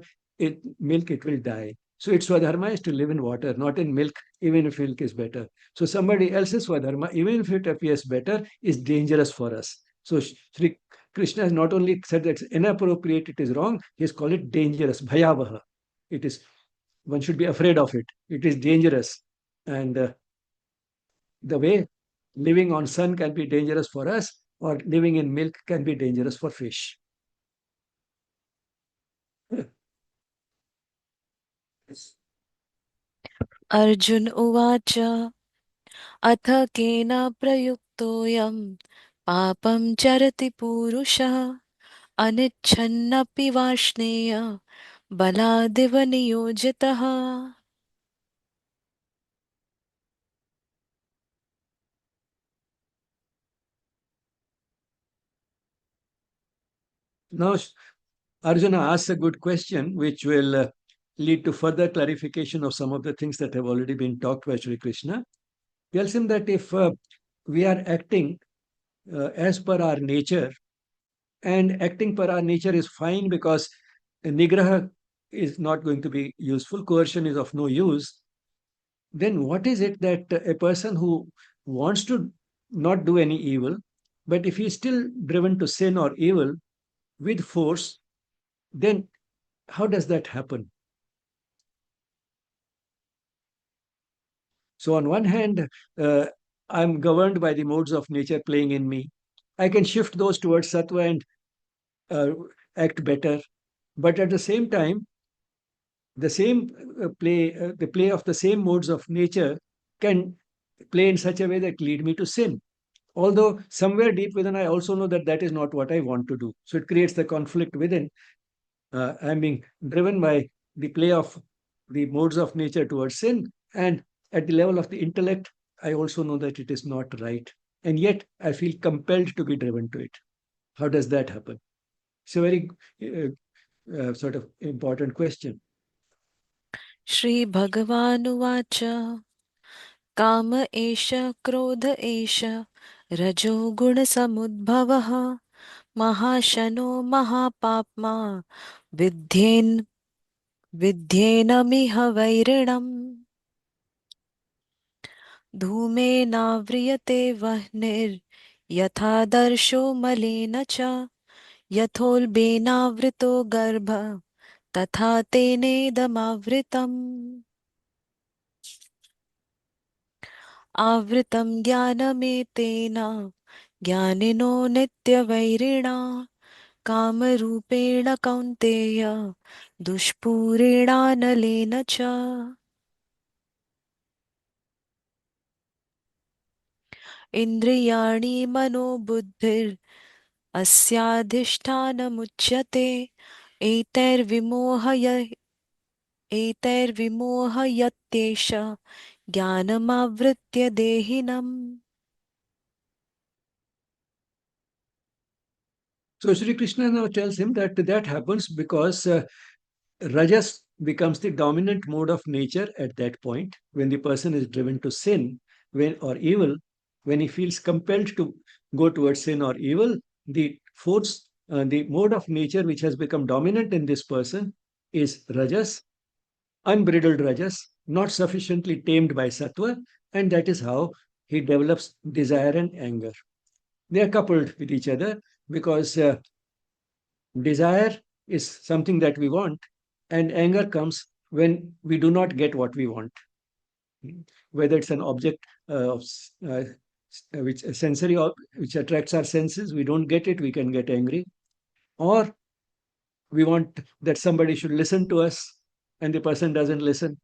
Milk, it will die. So its Swadharma is to live in water, not in milk, even if milk is better. So somebody else's Swadharma, even if it appears better, is dangerous for us. So Sri Krishna has not only said that it's inappropriate, it is wrong, he has called it dangerous, bhayavaha. It is one should be afraid of it. It is dangerous. And the way living on sun can be dangerous for us, or living in milk can be dangerous for fish. Arjun उवाच अथ केन प्रयुक्तोऽयं पापं चरति पूरुषः अनिच्छन्नपि Varshneya बलादिव नियोजितः. Now, Arjuna asks a good question, which will lead to further clarification of some of the things that have already been talked by Sri Krishna. Tells him that if we are acting as per our nature, and acting per our nature is fine because nigraha is not going to be useful, coercion is of no use, then what is it that a person who wants to not do any evil, but if he is still driven to sin or evil with force, then how does that happen? So, on one hand, uh, I'm governed by the modes of nature playing in me. I can shift those towards sattva and uh, act better. But at the same time, the same the play of the same modes of nature can play in such a way that lead me to sin. Although somewhere deep within, I also know that that is not what I want to do. So it creates the conflict within. I'm being driven by the play of the modes of nature towards sin. And at the level of the intellect, I also know that it is not right. And yet I feel compelled to be driven to it. How does that happen? It's a very sort of important question. Shri भगवानुवाच काम एष क्रोध एष रजो गुणसमुद्भवः महाशनो महापाप्मा विध्येनमिह वैरिणम् धूमेनाव्रियते वह्निर्यथादर्शो मलेन च यथोल्बेनावृतो गर्भः तथा तेनेदमावृतम् आवृतं ज्ञानमेतेन ज्ञानिनो नित्यवैरिणा कामरूपेण कौन्तेय दुष्पूरेणानलेन च इन्द्रियाणि मनोबुद्धिरस्याधिष्ठानमुच्यते एतैर्विमोहय एतैर्विमोहयत्येष ज्ञानमावृत्य देहिनम्. So Sri Krishna now tells him that that happens because rajas becomes the dominant mode of nature at that point when the person is driven to sin or evil. When he feels compelled to go towards sin or evil, the force, the mode of nature which has become dominant in this person is rajas, unbridled rajas, not sufficiently tamed by sattva, and that is how he develops desire and anger. They are coupled with each other because desire is something that we want, and anger comes when we do not get what we want, whether it's an object of which sensory, which attracts our senses. We don't get it, we can get angry. Or we want that somebody should listen to us, and the person doesn't listen.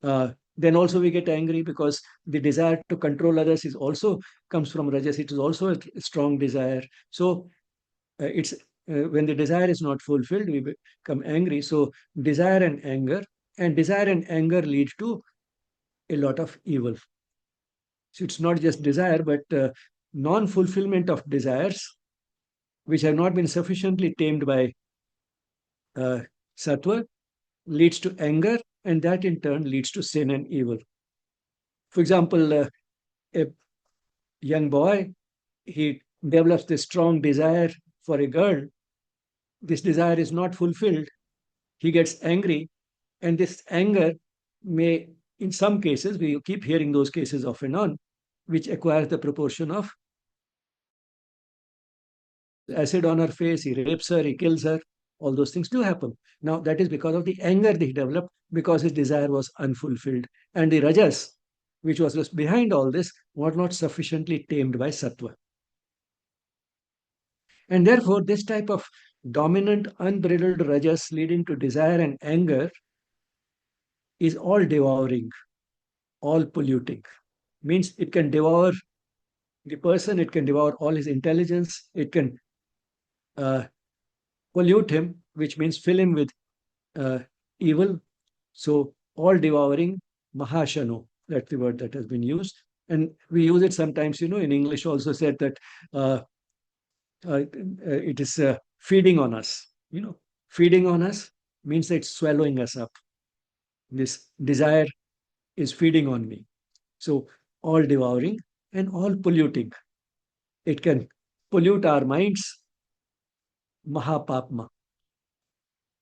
Then also we get angry, because the desire to control others is also comes from rajas. It is also a strong desire. So it's when the desire is not fulfilled, we become angry. So desire and anger lead to a lot of evil. So it's not just desire, but non-fulfillment of desires which have not been sufficiently tamed by uh, sattva leads to anger, and that in turn leads to sin and evil. For example, a young boy, he develops this strong desire for a girl. This desire is not fulfilled. He gets angry, and this anger may, in some cases, we keep hearing those cases off and on, which acquires the proportion of acid on her face, he rapes her, he kills her. All those things do happen. Now, that is because of the anger that he developed, because his desire was unfulfilled. And the rajas, which was just behind all this, were not sufficiently tamed by sattva. And therefore, this type of dominant, unbridled rajas leading to desire and anger is all devouring, all polluting. Means it can devour the person, it can devour all his intelligence, it can uh, pollute him, which means fill him with uh, evil. So, all devouring mahashano, that's the word that has been used. And we use it sometimes, in English also said that uh, it is feeding on us. Feeding on us means it's swallowing us up. This desire is feeding on me. So, all devouring and all polluting. It can pollute our minds, mahapapma.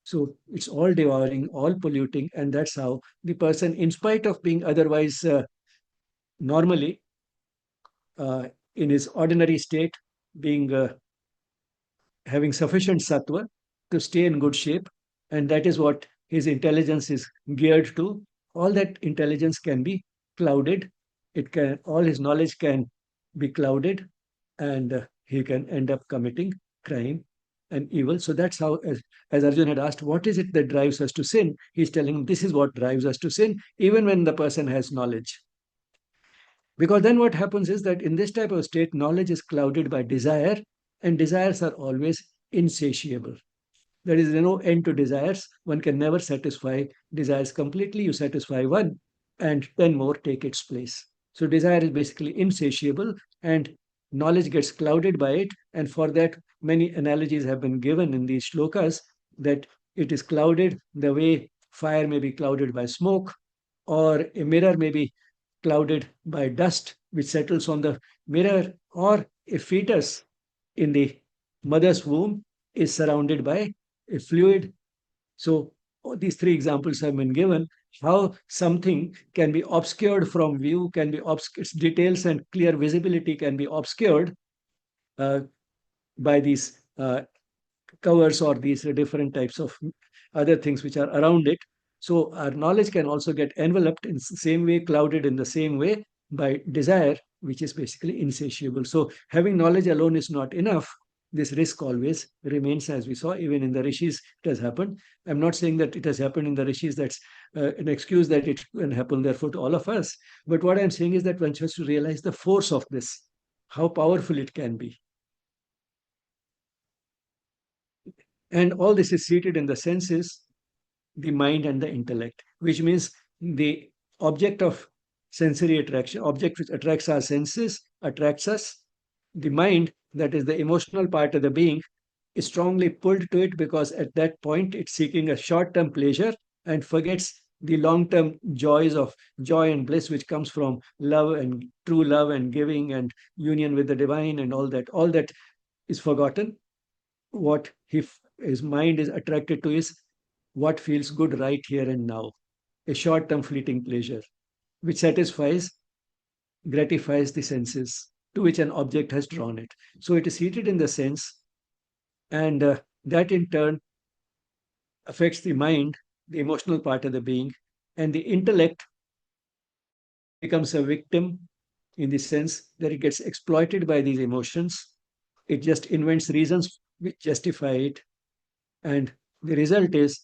So it's all devouring, all polluting, and that's how the person, in spite of being otherwise normally in his ordinary state, being having sufficient sattva to stay in good shape, and that is what his intelligence is geared to. All that intelligence can be clouded. It can all his knowledge can be clouded, and he can end up committing crime and evil. So that's how, as Arjun had asked, what is it that drives us to sin? He's telling him this is what drives us to sin, even when the person has knowledge. Because then what happens is that in this type of state, knowledge is clouded by desire, and desires are always insatiable. There is no end to desires. One can never satisfy desires completely. You satisfy one, and 10 more take its place. So, desire is basically insatiable, and knowledge gets clouded by it. And for that, many analogies have been given in these shlokas, that it is clouded the way fire may be clouded by smoke, or a mirror may be clouded by dust which settles on the mirror, or a fetus in the mother's womb is surrounded by a fluid. So, these three examples have been given how something can be obscured from view, can be its details and clear visibility can be obscured uh, by these covers or these different types of other things which are around it. So our knowledge can also get enveloped in the same way, clouded in the same way by desire, which is basically insatiable. So having knowledge alone is not enough. This risk always remains, as we saw, even in the rishis, it has happened. I'm not saying that it has happened in the rishis, that's an excuse that it can happen, therefore, to all of us. But what I'm saying is that one has to realize the force of this, how powerful it can be. And all this is seated in the senses, the mind, and the intellect, which means the object of sensory attraction, object which attracts our senses, attracts us. The mind, that is the emotional part of the being, is strongly pulled to it, because at that point it's seeking a short term pleasure and forgets the long term joys of joy and bliss which comes from love and true love and giving and union with the divine, and all that is forgotten. What his mind is attracted to is what feels good right here and now, a short term fleeting pleasure, which satisfies, gratifies the senses to which an object has drawn it. So it is seated in the sense, and that in turn affects the mind, the emotional part of the being, and the intellect becomes a victim in the sense that it gets exploited by these emotions. It just invents reasons which justify it. And the result is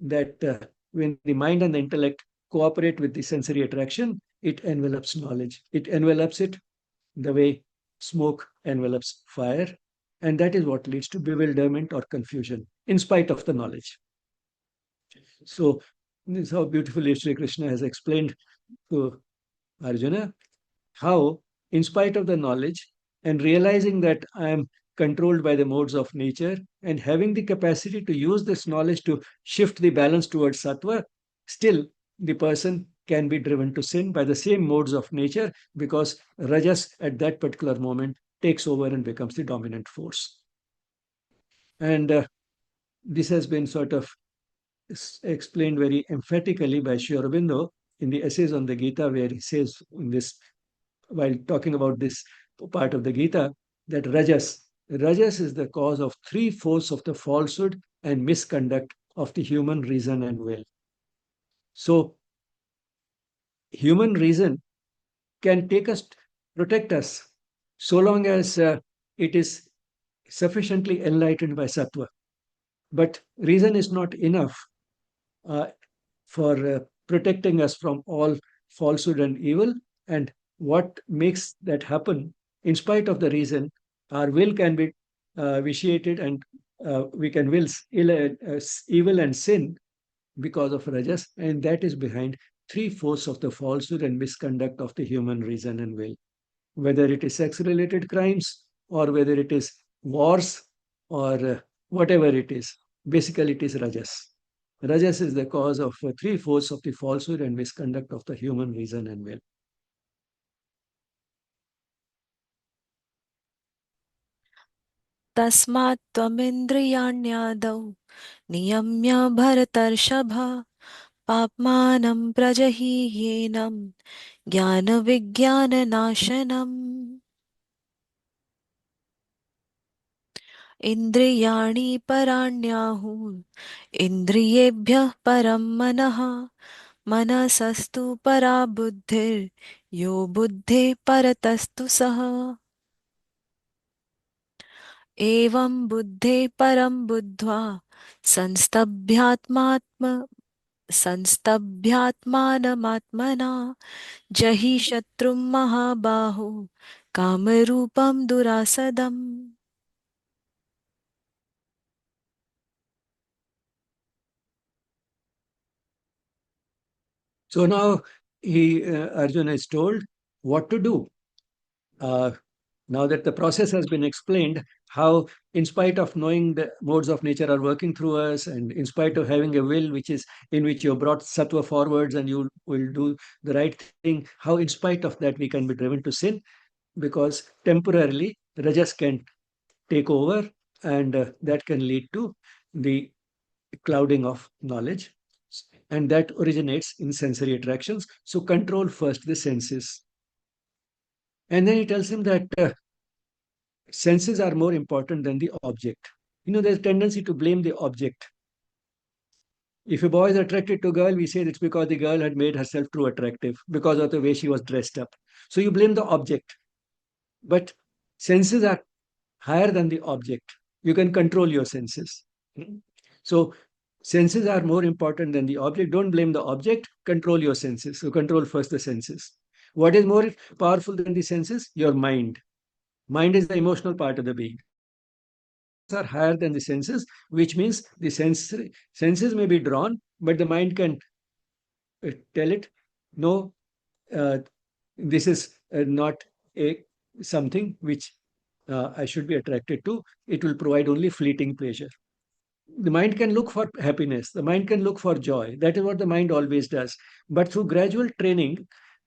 that when the mind and the intellect cooperate with the sensory attraction, it envelops knowledge. It envelops it the way smoke envelops fire. And that is what leads to bewilderment or confusion, in spite of the knowledge. So, this is how beautifully Sri Krishna has explained to Arjuna how, in spite of the knowledge and realizing that I am controlled by the modes of nature and having the capacity to use this knowledge to shift the balance towards sattva, still the person can be driven to sin by the same modes of nature because rajas at that particular moment takes over and becomes the dominant force. And this has been sort of explained very emphatically by Sri Aurobindo in the essays on the Gita, where he says in this, while talking about this part of the Gita, that Rajas is the cause of three-fourths of the falsehood and misconduct of the human reason and will. So, human reason can take us, protect us, so long as it is sufficiently enlightened by sattva. But reason is not enough uh, for protecting us from all falsehood and evil. And what makes that happen, in spite of the reason, our will can be vitiated and we can will evil and sin because of rajas. And that is behind three-fourths of the falsehood and misconduct of the human reason and will. Whether it is sex-related crimes or whether it is wars or whatever it is, basically it is rajas. Rajas is the cause of three-fourths of the falsehood and misconduct of the human reason and will. तस्मात् त्वमिन्द्रियाण्यादौ नियम्य भरतर्षभ पाप्मानं प्रजहीह्येनं ज्ञानविज्ञाननाशनम् इन्द्रियाणि पराण्याहुः इन्द्रियेभ्यः परं मनः मनसस्तु परा बुद्धिर्यो बुद्धेः परतस्तु सः एवं बुद्धे परं बुद्ध्वा संस्तभ्यात्मानमात्मना जहि शत्रुं महाबाहो कामरूपं दुरासदम्. So now Arjuna is told what to do. Uh, now that the process has been explained, how in spite of knowing the modes of nature are working through us, and in spite of having a will which is in which you brought sattva forwards and you will do the right thing, how in spite of that we can be driven to sin because temporarily rajas can take over and that can lead to the clouding of knowledge, and that originates in sensory attractions. So control first the senses. And then he tells him that senses are more important than the object. There's a tendency to blame the object. If a boy is attracted to a girl, we say it's because the girl had made herself too attractive because of the way she was dressed up. So you blame the object. But senses are higher than the object. You can control your senses. So senses are more important than the object. Don't blame the object, control your senses. So control first the senses. What is more powerful than the senses? Your mind. Mind is the emotional part of the being. Are higher than the senses, which means the senses may be drawn, but the mind can tell it, no, uh, this is not a something which I should be attracted to. It will provide only fleeting pleasure. The mind can look for happiness. The mind can look for joy. That is what the mind always does. But through gradual training,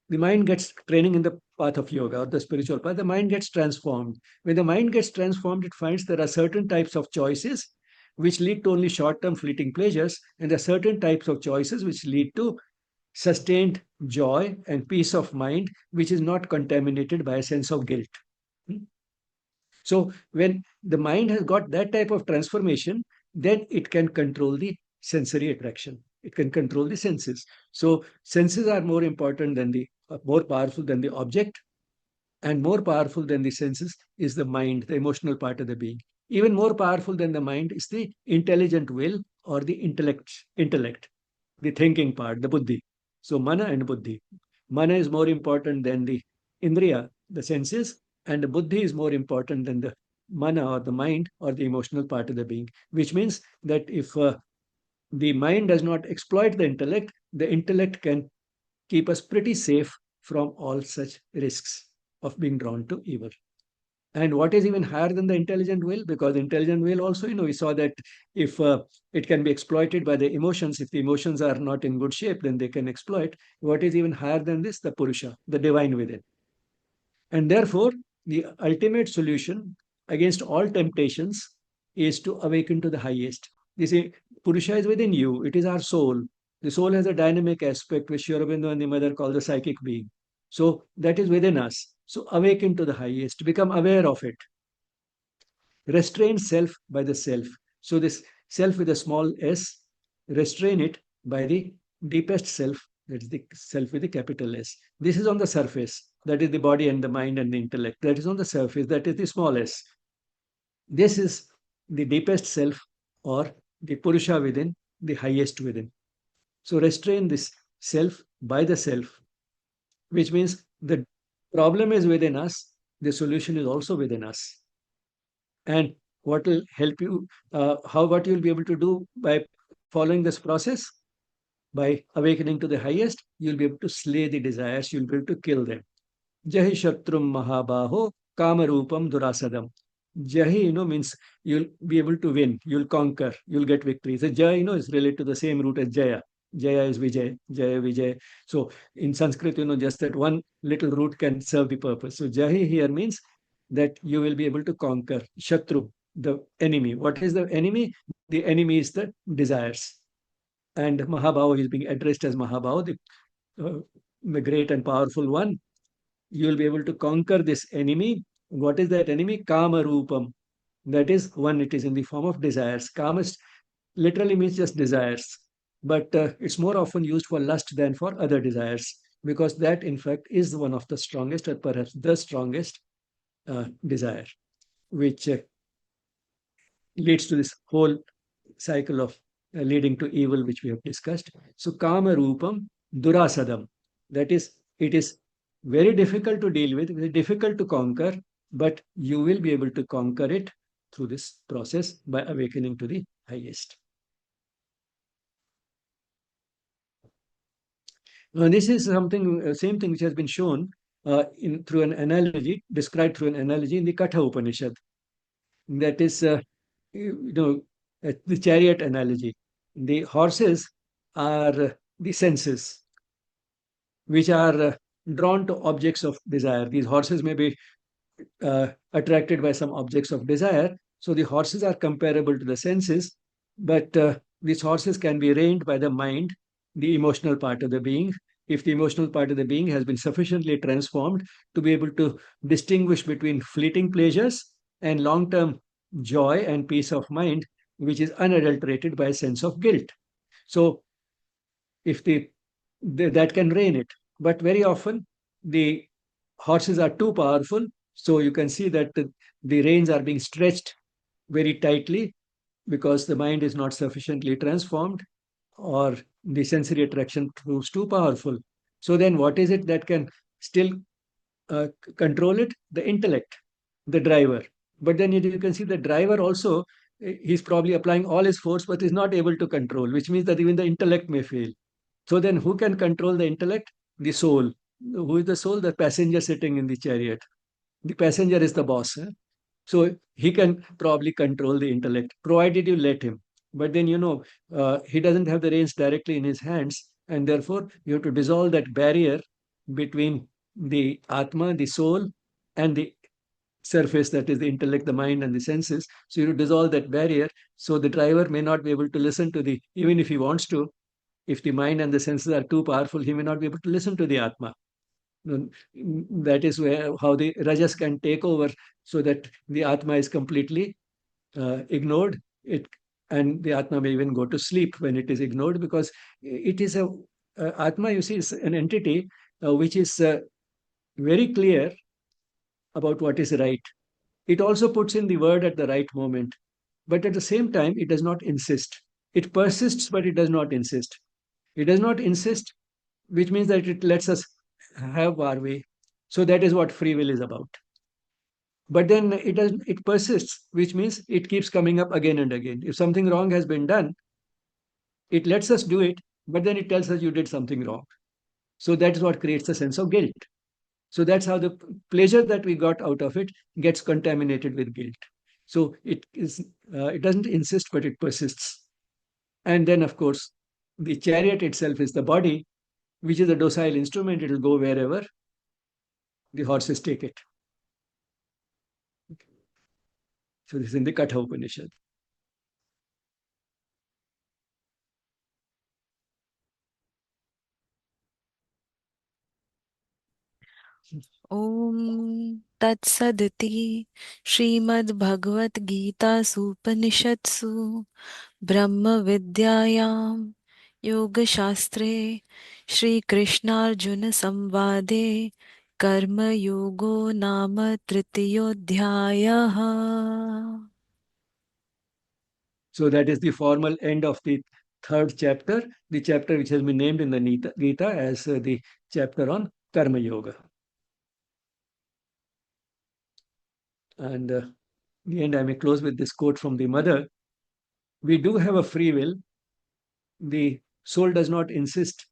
the mind gets training in the path of yoga or the spiritual path. The mind gets transformed. When the mind gets transformed, it finds there are certain types of choices which lead to only short-term fleeting pleasures, and there are certain types of choices which lead to sustained joy and peace of mind, which is not contaminated by a sense of guilt. So when the mind has got that type of transformation, then it can control the sensory attraction. It can control the senses. So senses are more important than more powerful than the object. And more powerful than the senses is the mind, the emotional part of the being. Even more powerful than the mind is the intelligent will or the intellect, the thinking part, the buddhi. So mana and buddhi. Mana is more important than the indriya, the senses, and the buddhi is more important than the mana or the mind or the emotional part of the being. Which means that if the mind does not exploit the intellect can keep us pretty safe from all such risks of being drawn to evil. And what is even higher than the intelligent will? Because intelligent will also, we saw that if it can be exploited by the emotions, if the emotions are not in good shape, then they can exploit. What is even higher than this? The Purusha, the divine within. And therefore, the ultimate solution against all temptations is to awaken to the highest. You see, Purusha is within you, it is our soul. The soul has a dynamic aspect which Sri Aurobindo and the mother call the psychic being. So that is within us. So awaken to the highest, become aware of it. Restrain self by the self. So this self with a small s, restrain it by the deepest self, that is the self with the capital S. This is on the surface, that is the body and the mind and the intellect. That is on the surface, that is the small s. This is the deepest self or the Purusha within, the highest within. So restrain this self by the self, which means the problem is within us, the solution is also within us. And what will help you, how what you'll be able to do by following this process? By awakening to the highest, you'll be able to slay the desires, you'll be able to kill them. Jahi Shatrum Mahabaho Kamarupam Durasadam. Jahi, means you'll be able to win, you'll conquer, you'll get victory. So Jaya, is related to the same root as Jaya. Jaya is Vijay, Jaya Vijay. So in Sanskrit, just that one little root can serve the purpose. So Jahi here means that you will be able to conquer Shatru, the enemy. What is the enemy? The enemy is the desires. And Mahabhava is being addressed as Mahabhava, the great and powerful one. You will be able to conquer this enemy. What is that enemy? Kama Rupam. That is one, it is in the form of desires. Kama literally means just desires, but it's more often used for lust than for other desires, because that, in fact, is one of the strongest, or perhaps the strongest desire, which leads to this whole cycle of leading to evil, which we have discussed. So, Kama Rupam Durasadam. That is, it is very difficult to deal with, very difficult to conquer, but you will be able to conquer it through this process by awakening to the highest. This is something, same thing which has been shown through an analogy, described through an analogy in the Katha Upanishad. That is, the chariot analogy. The horses are the senses, which are drawn to objects of desire. These horses may be attracted by some objects of desire. So the horses are comparable to the senses, but these horses can be reined by the mind, the emotional part of the being. If the emotional part of the being has been sufficiently transformed to be able to distinguish between fleeting pleasures and long term joy and peace of mind, which is unadulterated by a sense of guilt. So, if that can rein it, but very often the horses are too powerful, so you can see that the reins are being stretched very tightly because the mind is not sufficiently transformed, or the sensory attraction proves too powerful. So then what is it that can still control it? The intellect, the driver. But then you can see the driver also, he's probably applying all his force but is not able to control, which means that even the intellect may fail. So then who can control the intellect? The soul. Who is the soul? The passenger sitting in the chariot. The passenger is the boss. So he can probably control the intellect, provided you let him. But then, he doesn't have the reins directly in his hands. And therefore, you have to dissolve that barrier between the Atma, the soul, and the surface, that is the intellect, the mind, and the senses. So you dissolve that barrier. So the driver may not be able to listen to even if he wants to, if the mind and the senses are too powerful, he may not be able to listen to the Atma. That is where how the Rajas can take over, so that the Atma is completely ignored. And the Atma may even go to sleep when it is ignored, because it is Atma, you see, is an entity which is very clear about what is right. It also puts in the word at the right moment. But at the same time, it does not insist. It persists, but it does not insist. It does not insist, which means that it lets us have our way. So that is what free will is about. But then it persists, which means it keeps coming up again and again. If something wrong has been done, it lets us do it, but then it tells us you did something wrong. So that's what creates a sense of guilt. So that's how the pleasure that we got out of it gets contaminated with guilt. So it doesn't insist, but it persists. And then, of course, the chariot itself is the body, which is a docile instrument. It will go wherever the horses take it. So this is in the Katha Upanishad. ॐ तत्सदिति श्रीमद्भगवद्गीतासूपनिषत्सु ब्रह्मविद्यायां योगशास्त्रे श्रीकृष्णार्जुनसंवादे कर्मयोगो नाम तृतीयोऽध्यायः। So that is the formal end of the third chapter, the chapter which has been named in the Gita as the chapter on Karma Yoga. And in the end, I may close with this quote from the mother. We do have a free will. The soul does not insist.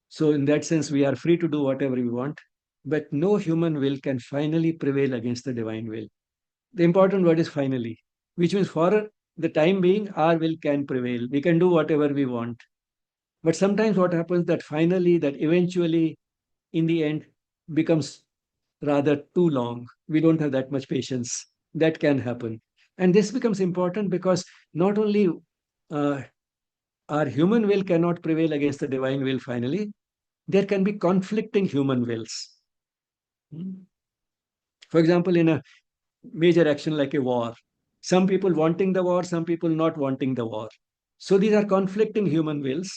So in that sense, we are free to do whatever we want. But no human will can finally prevail against the divine will. The important word is finally, which means for the time being, our will can prevail. We can do whatever we want. But sometimes what happens that finally, that eventually, in the end, becomes rather too long. We don't have that much patience. That can happen. And this becomes important because not only uh, our human will cannot prevail against the divine will finally, there can be conflicting human wills. For example, in a major action like a war, some people wanting the war, some people not wanting the war. So these are conflicting human wills.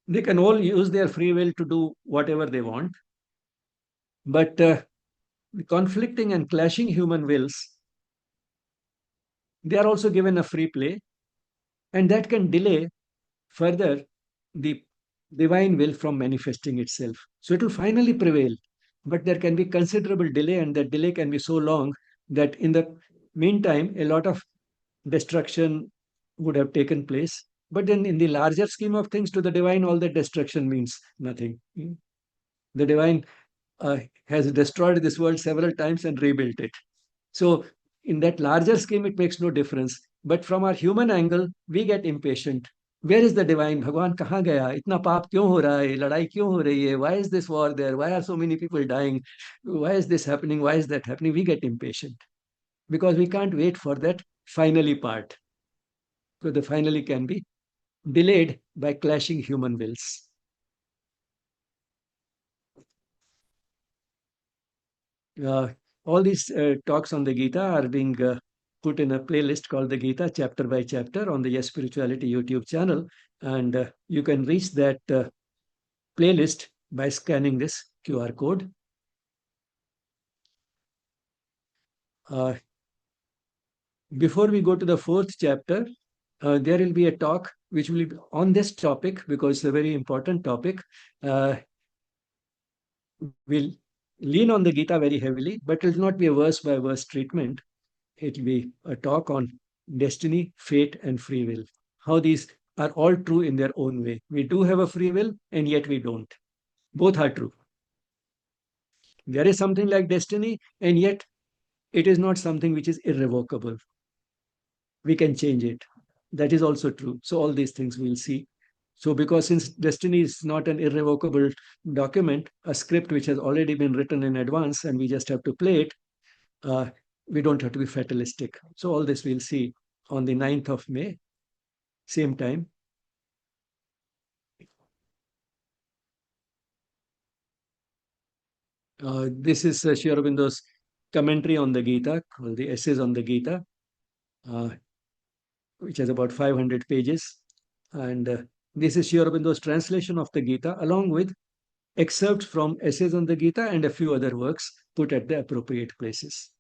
They can all use their free will to do whatever they want. But conflicting and clashing human wills, they are also given a free play, and that can delay further the divine will from manifesting itself. So it will finally prevail, but there can be considerable delay, and that delay can be so long that in the meantime, a lot of destruction would have taken place. But then, in the larger scheme of things, to the divine, all that destruction means nothing. The divine has destroyed this world several times and rebuilt it. So, in that larger scheme, it makes no difference. But from our human angle, we get impatient. Where is the divine? Bhagwan kahan gaya? Itna paap kyun ho raha hai? Ladai kyun ho rahi hai? Why is this war there? Why are so many people dying? Why is this happening? Why is that happening? We get impatient because we can't wait for that finally part. So the finally can be delayed by clashing human wills. Uh, all these talks on the Gita are being put in a playlist called the Gita chapter by chapter on the Yes Spirituality YouTube channel. And you can reach that playlist by scanning this QR code. Uh, Before we go to the fourth chapter, there will be a talk which will be on this topic because it's a very important topic. We'll lean on the Gita very heavily, but it will not be a verse by verse treatment. It will be a talk on destiny, fate, and free will. How these are all true in their own way. We do have a free will, and yet we don't. Both are true. There is something like destiny, and yet it is not something which is irrevocable. We can change it. That is also true. So, all these things we'll see. So, because since destiny is not an irrevocable document, a script which has already been written in advance, and we just have to play it, uh, we don't have to be fatalistic. So, all this we'll see on the 9th of May, same time. This is Sri Aurobindo's commentary on the Gita, called the Essays on the Gita, uh, which has about 500 pages. And this is Sri Aurobindo's translation of the Gita, along with excerpts from Essays on the Gita and a few other works. put at the appropriate places.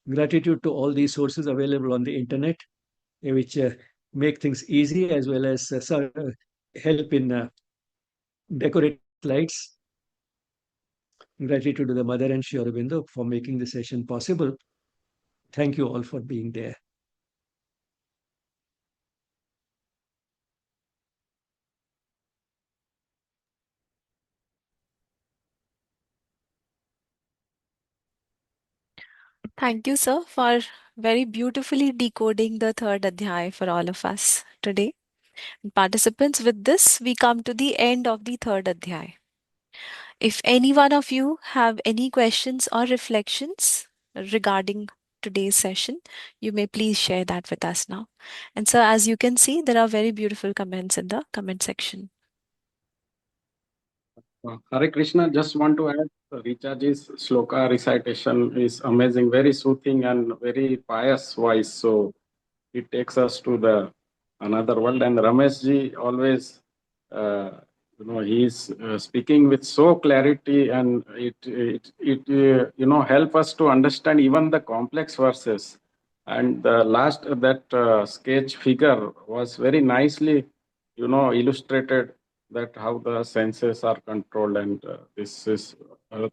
Gratitude to all these sources available on the internet, which make things easy as well as help in decorating slides. Gratitude to the Mother and Sri Aurobindo for making the session possible. Thank you all for being there. Thank you, sir, for very beautifully decoding the third adhyay for all of us today. Participants, with this, we come to the end of the third adhyay. If any one of you have any questions or reflections regarding today's session, you may please share that with us now. And so, as you can see, there are very beautiful comments in the comment section. Hare Krishna, just want to add, Richaji's sloka recitation is amazing, very soothing and very pious voice. So it takes us to the another world. And Ramesh ji always, he's speaking with so clarity, and it help us to understand even the complex verses. And the last that sketch figure was very nicely, illustrated that how the senses are controlled. And this is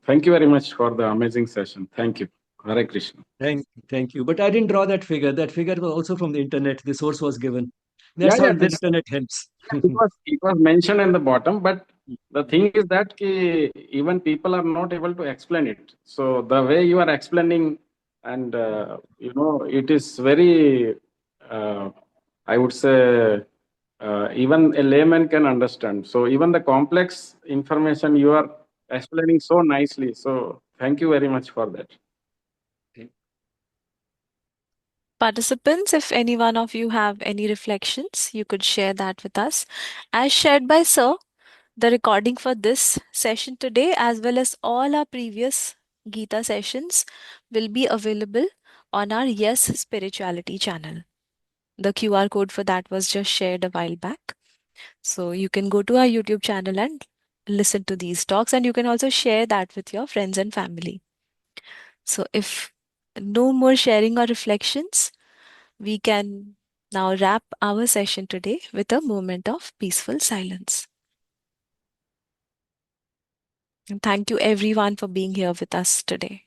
thank you very much for the amazing session. Thank you. Hare Krishna. Thank you. But I didn't draw that figure. That figure was also from the internet. The source was given. Yeah, That's how yeah, the internet helps. it was mentioned in the bottom, but the thing is that even people are not able to explain it. So the way you are explaining, and it is very, I would say, even a layman can understand. So even the complex information you are explaining so nicely. So thank you very much for that. Participants, if any one of you have any reflections, you could share that with us. As shared by Sir, the recording for this session today, as well as all our previous Gita sessions, will be available on our Yes Spirituality channel. The QR code for that was just shared a while back. So you can go to our YouTube channel and listen to these talks, and you can also share that with your friends and family. So if no more sharing or reflections, we can now wrap our session today with a moment of peaceful silence. And thank you everyone for being here with us today.